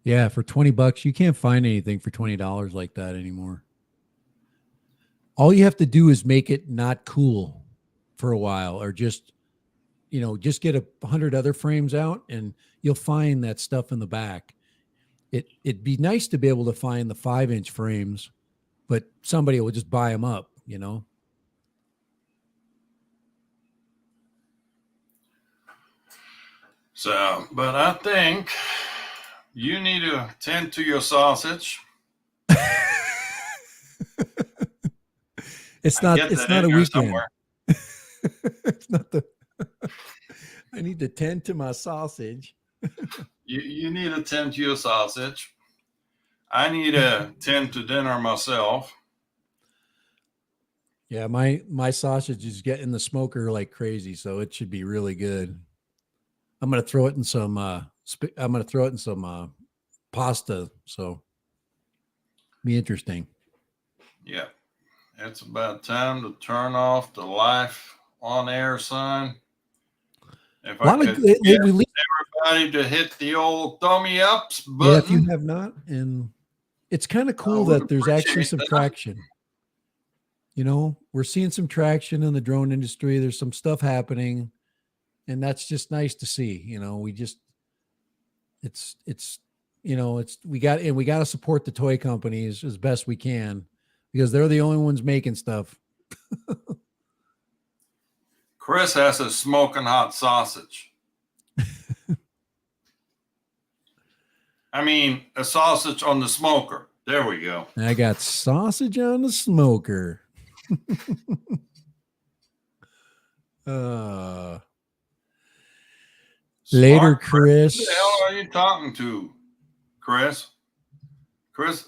Yeah, for $20, you can't find anything for $20 like that anymore. All you have to do is make it not cool for a while, or just, just get 100 other frames out, and you'll find that stuff in the back. It'd be nice to be able to find the 5-inch frames, but somebody will just buy them up,
So, but I think you need to tend to your sausage.
It's not a weekend.
Somewhere.
It's not I need to tend to my sausage.
You need to tend to your sausage. I need to tend to dinner myself.
Yeah, my sausage is getting the smoker like crazy, so it should be really good. I'm gonna throw it in some. Pasta. So, be interesting.
Yeah, it's about time to turn off the life on air sign. If I could get everybody to hit the old thummy ups button.
Yeah, if you have not, and it's kind of cool that there's actually some traction. We're seeing some traction in the drone industry. There's some stuff happening, and that's just nice to see. We got to support the toy companies as best we can, because they're the only ones making stuff.
Chris has a smoking hot sausage. I mean, a sausage on the smoker. There we go.
I got sausage on the smoker. Later, Chris.
Who the hell are you talking to, Chris? Chris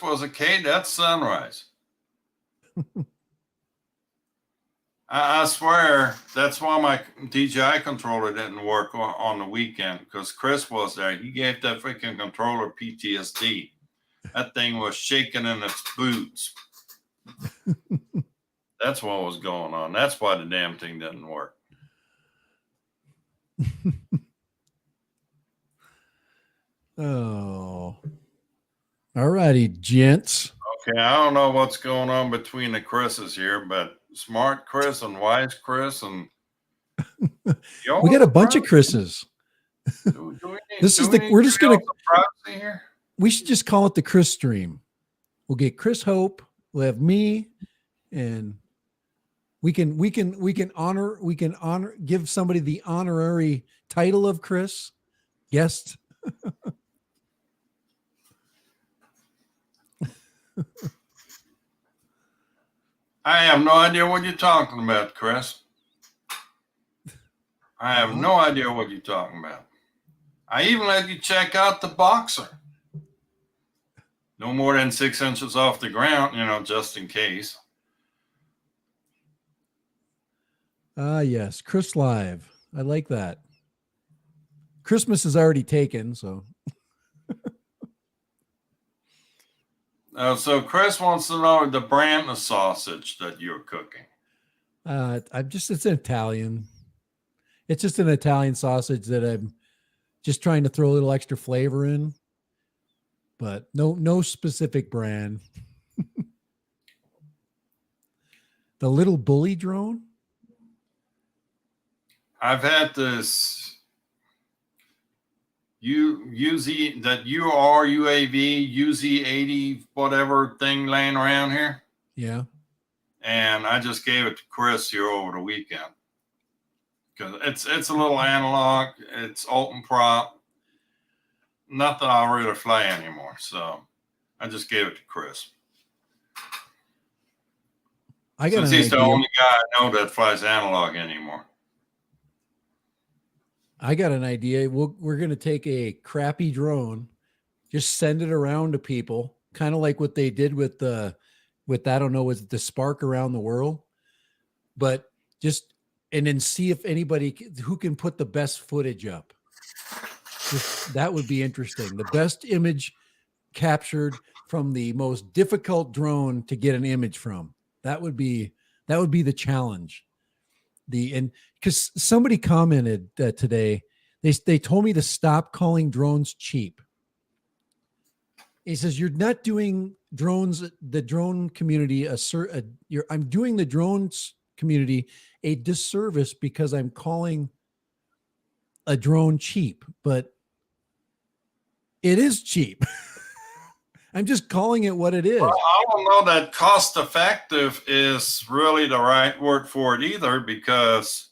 was a K. That's sunrise. I swear that's why my DJI controller didn't work on the weekend, because Chris was there. He gave that freaking controller PTSD. That thing was shaking in its boots. That's what was going on. That's why the damn thing didn't work.
Oh. All righty, gents.
Okay, I don't know what's going on between the Chris's here, but Smart Chris and Wise Chris and
we got a bunch of Chris's. We're just gonna. We should just call it the Chris stream. We'll get Chris Hope. We'll have me, and we can give somebody the honorary title of Chris guest.
I have no idea what you're talking about, Chris. I have no idea what you're talking about. I even let you check out the Boxer. No more than 6 inches off the ground, just in case.
Yes, Chris Live. I like that. Christmas is already taken, so.
So Chris wants to know the brand of sausage that you're cooking.
It's an Italian. It's just an Italian sausage that I'm just trying to throw a little extra flavor in, but no specific brand. The little bully drone.
I've had this UAV UZ80 whatever thing laying around here.
Yeah.
And I just gave it to Chris here over the weekend because it's a little analog. It's open prop. Nothing I'll really fly anymore. So I just gave it to Chris. Since he's the only guy I know that flies analog anymore.
I got an idea. We're going to take a crappy drone, just send it around to people, kind of like what they did with I don't know, was it the Spark around the world? But and then see if anybody who can put the best footage up. That would be interesting. The best image captured from the most difficult drone to get an image from. That would be the challenge. Because somebody commented today, they told me to stop calling drones cheap. He says, you're not doing drones, the drone community, I'm doing the drones community a disservice because I'm calling a drone cheap, but it is cheap. I'm just calling it what it is.
Well, I don't know that cost effective is really the right word for it either, because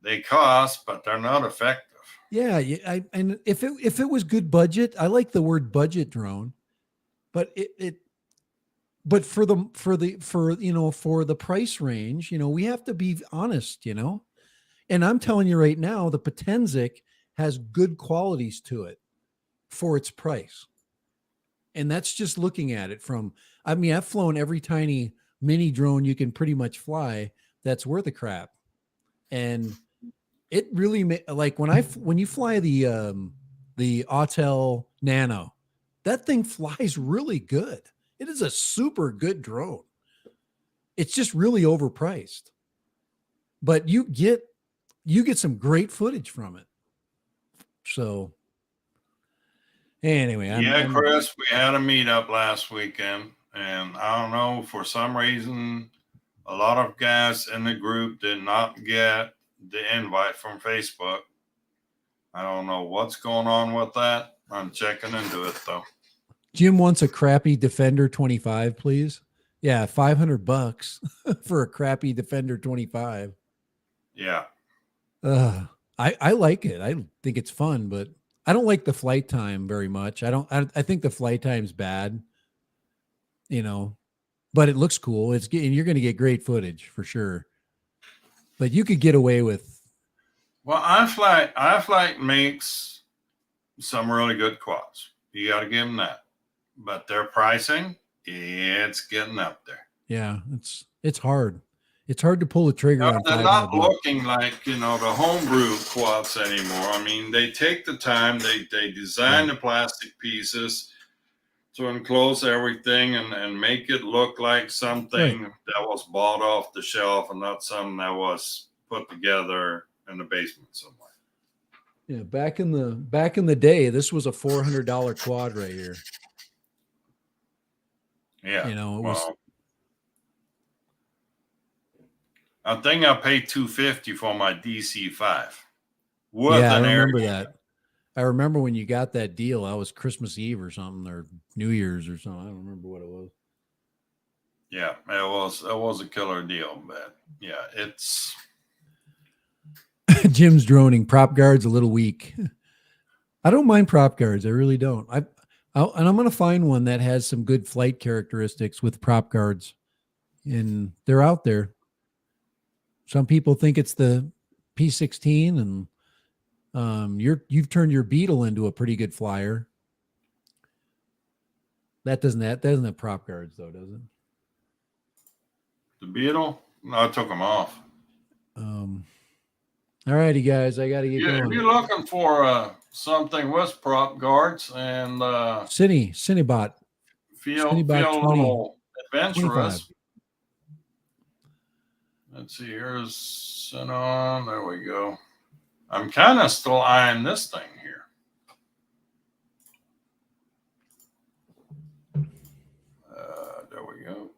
they cost, but they're not effective.
Yeah, and if it was good budget, I like the word budget drone, but but for the price range, we have to be honest, and I'm telling you right now, the Potenzic has good qualities to it for its price. And that's just looking at it I've flown every tiny mini drone you can pretty much fly that's worth a crap. And it really like when you fly the Autel Nano, that thing flies really good. It is a super good drone. It's just really overpriced, but you get some great footage from it. So anyway,
Chris, we had a meetup last weekend, and I don't know, for some reason, a lot of guys in the group did not get the invite from Facebook. I don't know what's going on with that. I'm checking into it though.
Jim wants a crappy Defender 25, please. Yeah, $500 for a crappy Defender 25.
Yeah.
I like it. I think it's fun, but I don't like the flight time very much. I think the flight time's bad, but it looks cool. And you're going to get great footage for sure. But you could get away with.
Well, iFlight makes some really good quads. You got to give them that. But their pricing, it's getting up there.
Yeah, it's hard. It's hard to pull the trigger on.
They're not looking like, the homebrew quads anymore. I mean, they take the time, they design the plastic pieces to enclose everything and make it look like something that was bought off the shelf and not something that was put together in the basement somewhere.
Yeah, back in the day, this was a $400 quad right here.
Yeah, I think I paid $250 for my DC-5.
Yeah, I remember that. I remember when you got that deal. That was Christmas Eve or something, or New Year's or something. I don't remember what it was.
Yeah, it was a killer deal, but yeah, it's.
Jim's droning. Prop guard's a little weak. I don't mind prop guards. I really don't. And I'm going to find one that has some good flight characteristics with prop guards. and they're out there. Some people think it's the P16, and you've turned your Beetle into a pretty good flyer. That doesn't have prop guards though, does it?
The Beetle? No, I took them off.
All righty, guys, I got to get
Yeah, if
going.
you're looking for something with prop guards and
Cinebot
feel a
20,
little
25.
adventurous. Let's see, here's Cinnamon. There we go. I'm kind of still eyeing this thing here. There we go.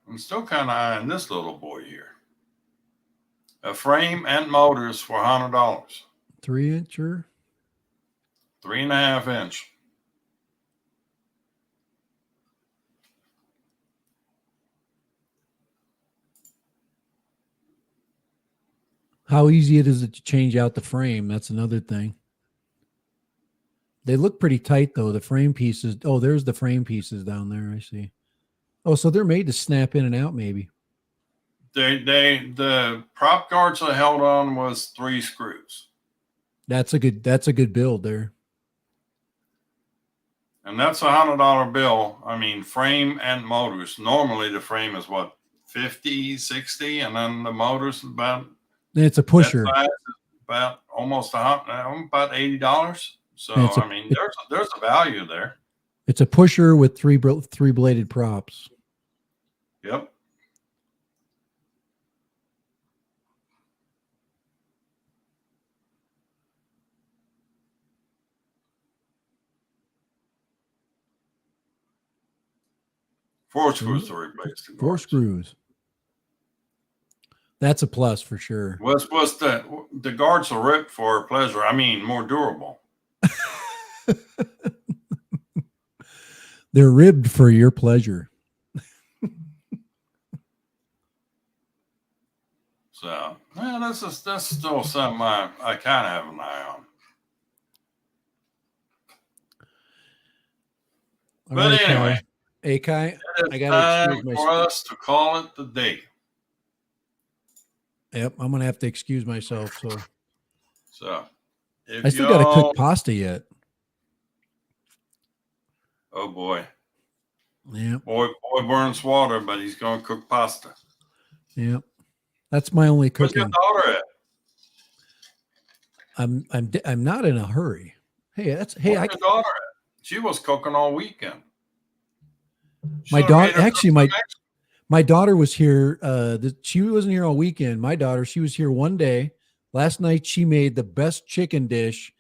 I'm still kind of eyeing this little boy here. A frame and motors for $100.
3-incher.
3.5 inch.
How easy it is to change out the frame. That's another thing. They look pretty tight though. The frame pieces. Oh, there's the frame pieces down there. I see. Oh, so they're made to snap in and out, maybe.
The prop guards I held on was 3 screws.
That's a good build there.
And that's $100 bill. I mean, frame and motors. Normally the frame is what, 50, 60, and then the motors about.
It's a pusher.
That size is about almost about $80. So I mean, there's a value there.
It's a pusher with three bladed props.
Yep. Four screws to replace the guards.
4 screws. That's a plus for sure.
What's the guards are ripped for pleasure? I mean, more durable.
They're ribbed for your pleasure.
So, yeah, that's still something I kind of have an eye on.
All
but
right,
anyway,
hey Kai,
I got time for us to call it the day.
Yep, I'm gonna have to excuse myself.
So,
I still got to cook pasta yet.
Oh boy.
Yeah.
Boy burns water, but he's gonna cook pasta.
Yep. That's my only cooking.
Where's your daughter at?
I'm not in a hurry. Hey,
Where's your daughter at? She was cooking all weekend.
My daughter my daughter was here. She wasn't here all weekend. My daughter, she was here one day. Last night she made the best chicken dish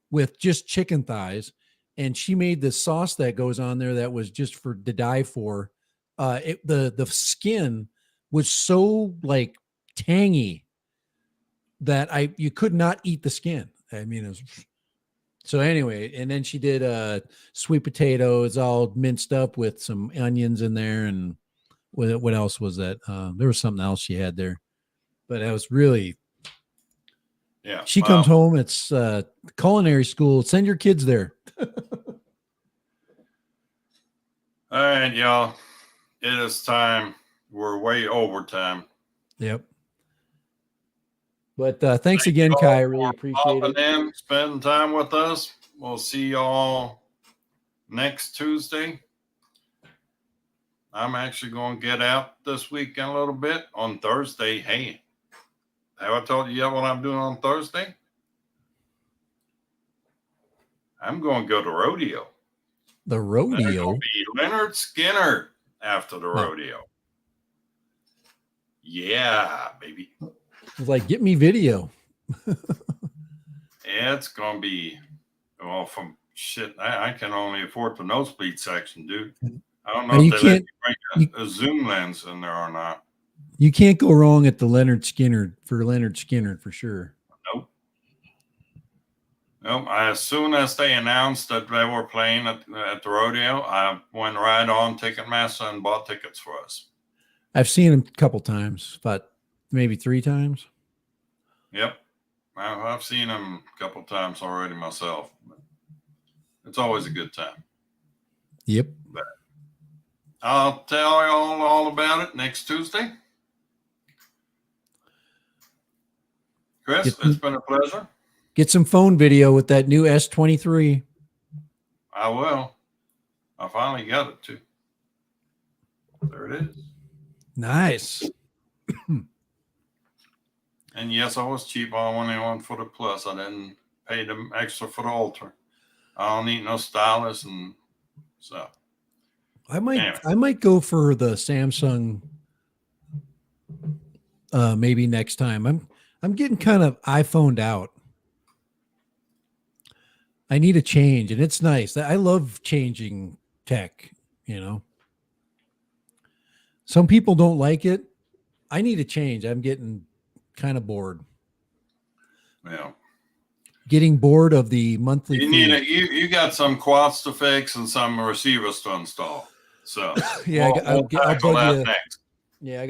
with just chicken thighs, and she made the sauce that goes on there that was just to die for. The skin was so like tangy that you could not eat the skin. I mean, it was. So anyway, and then she did sweet potatoes all minced up with some onions in there, and what else was that? There was something else she had there, but that was really.
Yeah.
She comes home. It's culinary school. Send your kids there.
All right, y'all. It is time. We're way over time.
Yep. But thanks again, Kai. I really appreciate it.
Spending time with us. We'll see y'all next Tuesday. I'm actually going to get out this weekend a little bit on Thursday. Hey, have I told you yet what I'm doing on Thursday? I'm going to go to rodeo.
The rodeo?
There's going to be Leonard Skinner after the rodeo. Yeah, baby.
It's like, get me video.
It's going to be, well, from shit, I can only afford the nosebleed section, dude. I don't know if they let you bring a zoom lens in there or not.
You can't go wrong at the Leonard Skinner for sure.
Nope. As soon as they announced that they were playing at the rodeo, I went right on Ticketmaster and bought tickets for us.
I've seen him a couple times, but maybe 3 times.
Yep. I've seen him a couple times already myself. It's always a good time.
Yep.
But I'll tell you all about it next Tuesday. Chris, it's been a pleasure.
Get some phone video with that new S23.
I will. I finally got it too. There it is.
Nice.
And yes, I was cheap. I only went for the Plus. I didn't pay them extra for the Ultra. I don't need no stylus, and so
I might
anyway.
I might go for the Samsung maybe next time. I'm getting kind of iPhoned out. I need a change, and it's nice. I love changing tech, you know. Some people don't like it. I need a change. I'm getting kind of bored.
Yeah.
Getting bored of the monthly
You
fee.
need you got some quads to fix and some receivers to install. So
yeah,
we'll
I'll
tackle
bug
that
you.
next.
Yeah, we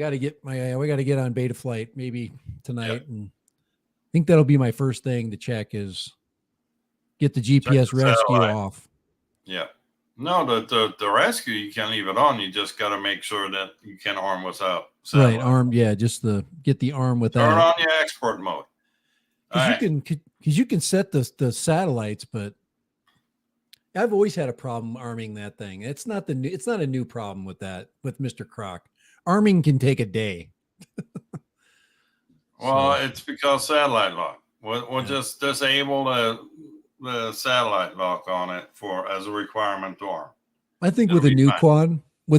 got to get on Beta Flight maybe tonight, and I think that'll be my first thing to check is get the GPS rescue off.
Yeah. No, the rescue, you can leave it on. You just got to make sure that you can arm without satellite.
Right, arm. Yeah, just get the arm without.
Turn on your export mode.
Because you can set the satellites, but I've always had a problem arming that thing. It's not a new problem with Mr. Croc. Arming can take a day.
Well, it's because satellite lock. We'll just disable the satellite lock on it as a requirement to arm.
I think with a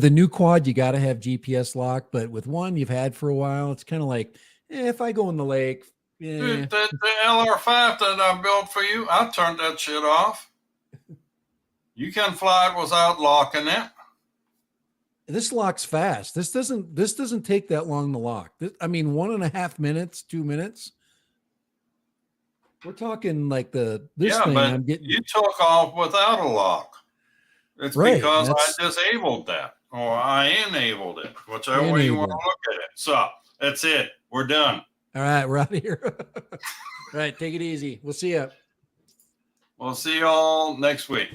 new quad, you got to have GPS lock. But with one you've had for a while, it's kind of like, if I go in the lake.
Dude, the LR5 that I built for you, I turned that shit off. You can fly it without locking it.
This locks fast. This doesn't take that long to lock. 1.5 minutes, 2 minutes. We're talking like this thing. I'm getting.
You took off without a lock. It's because I disabled that, or I enabled it, whichever way you want to look at it. So that's it. We're done.
All right, we're out of here. All right, take it easy. We'll see you.
We'll see you all next week.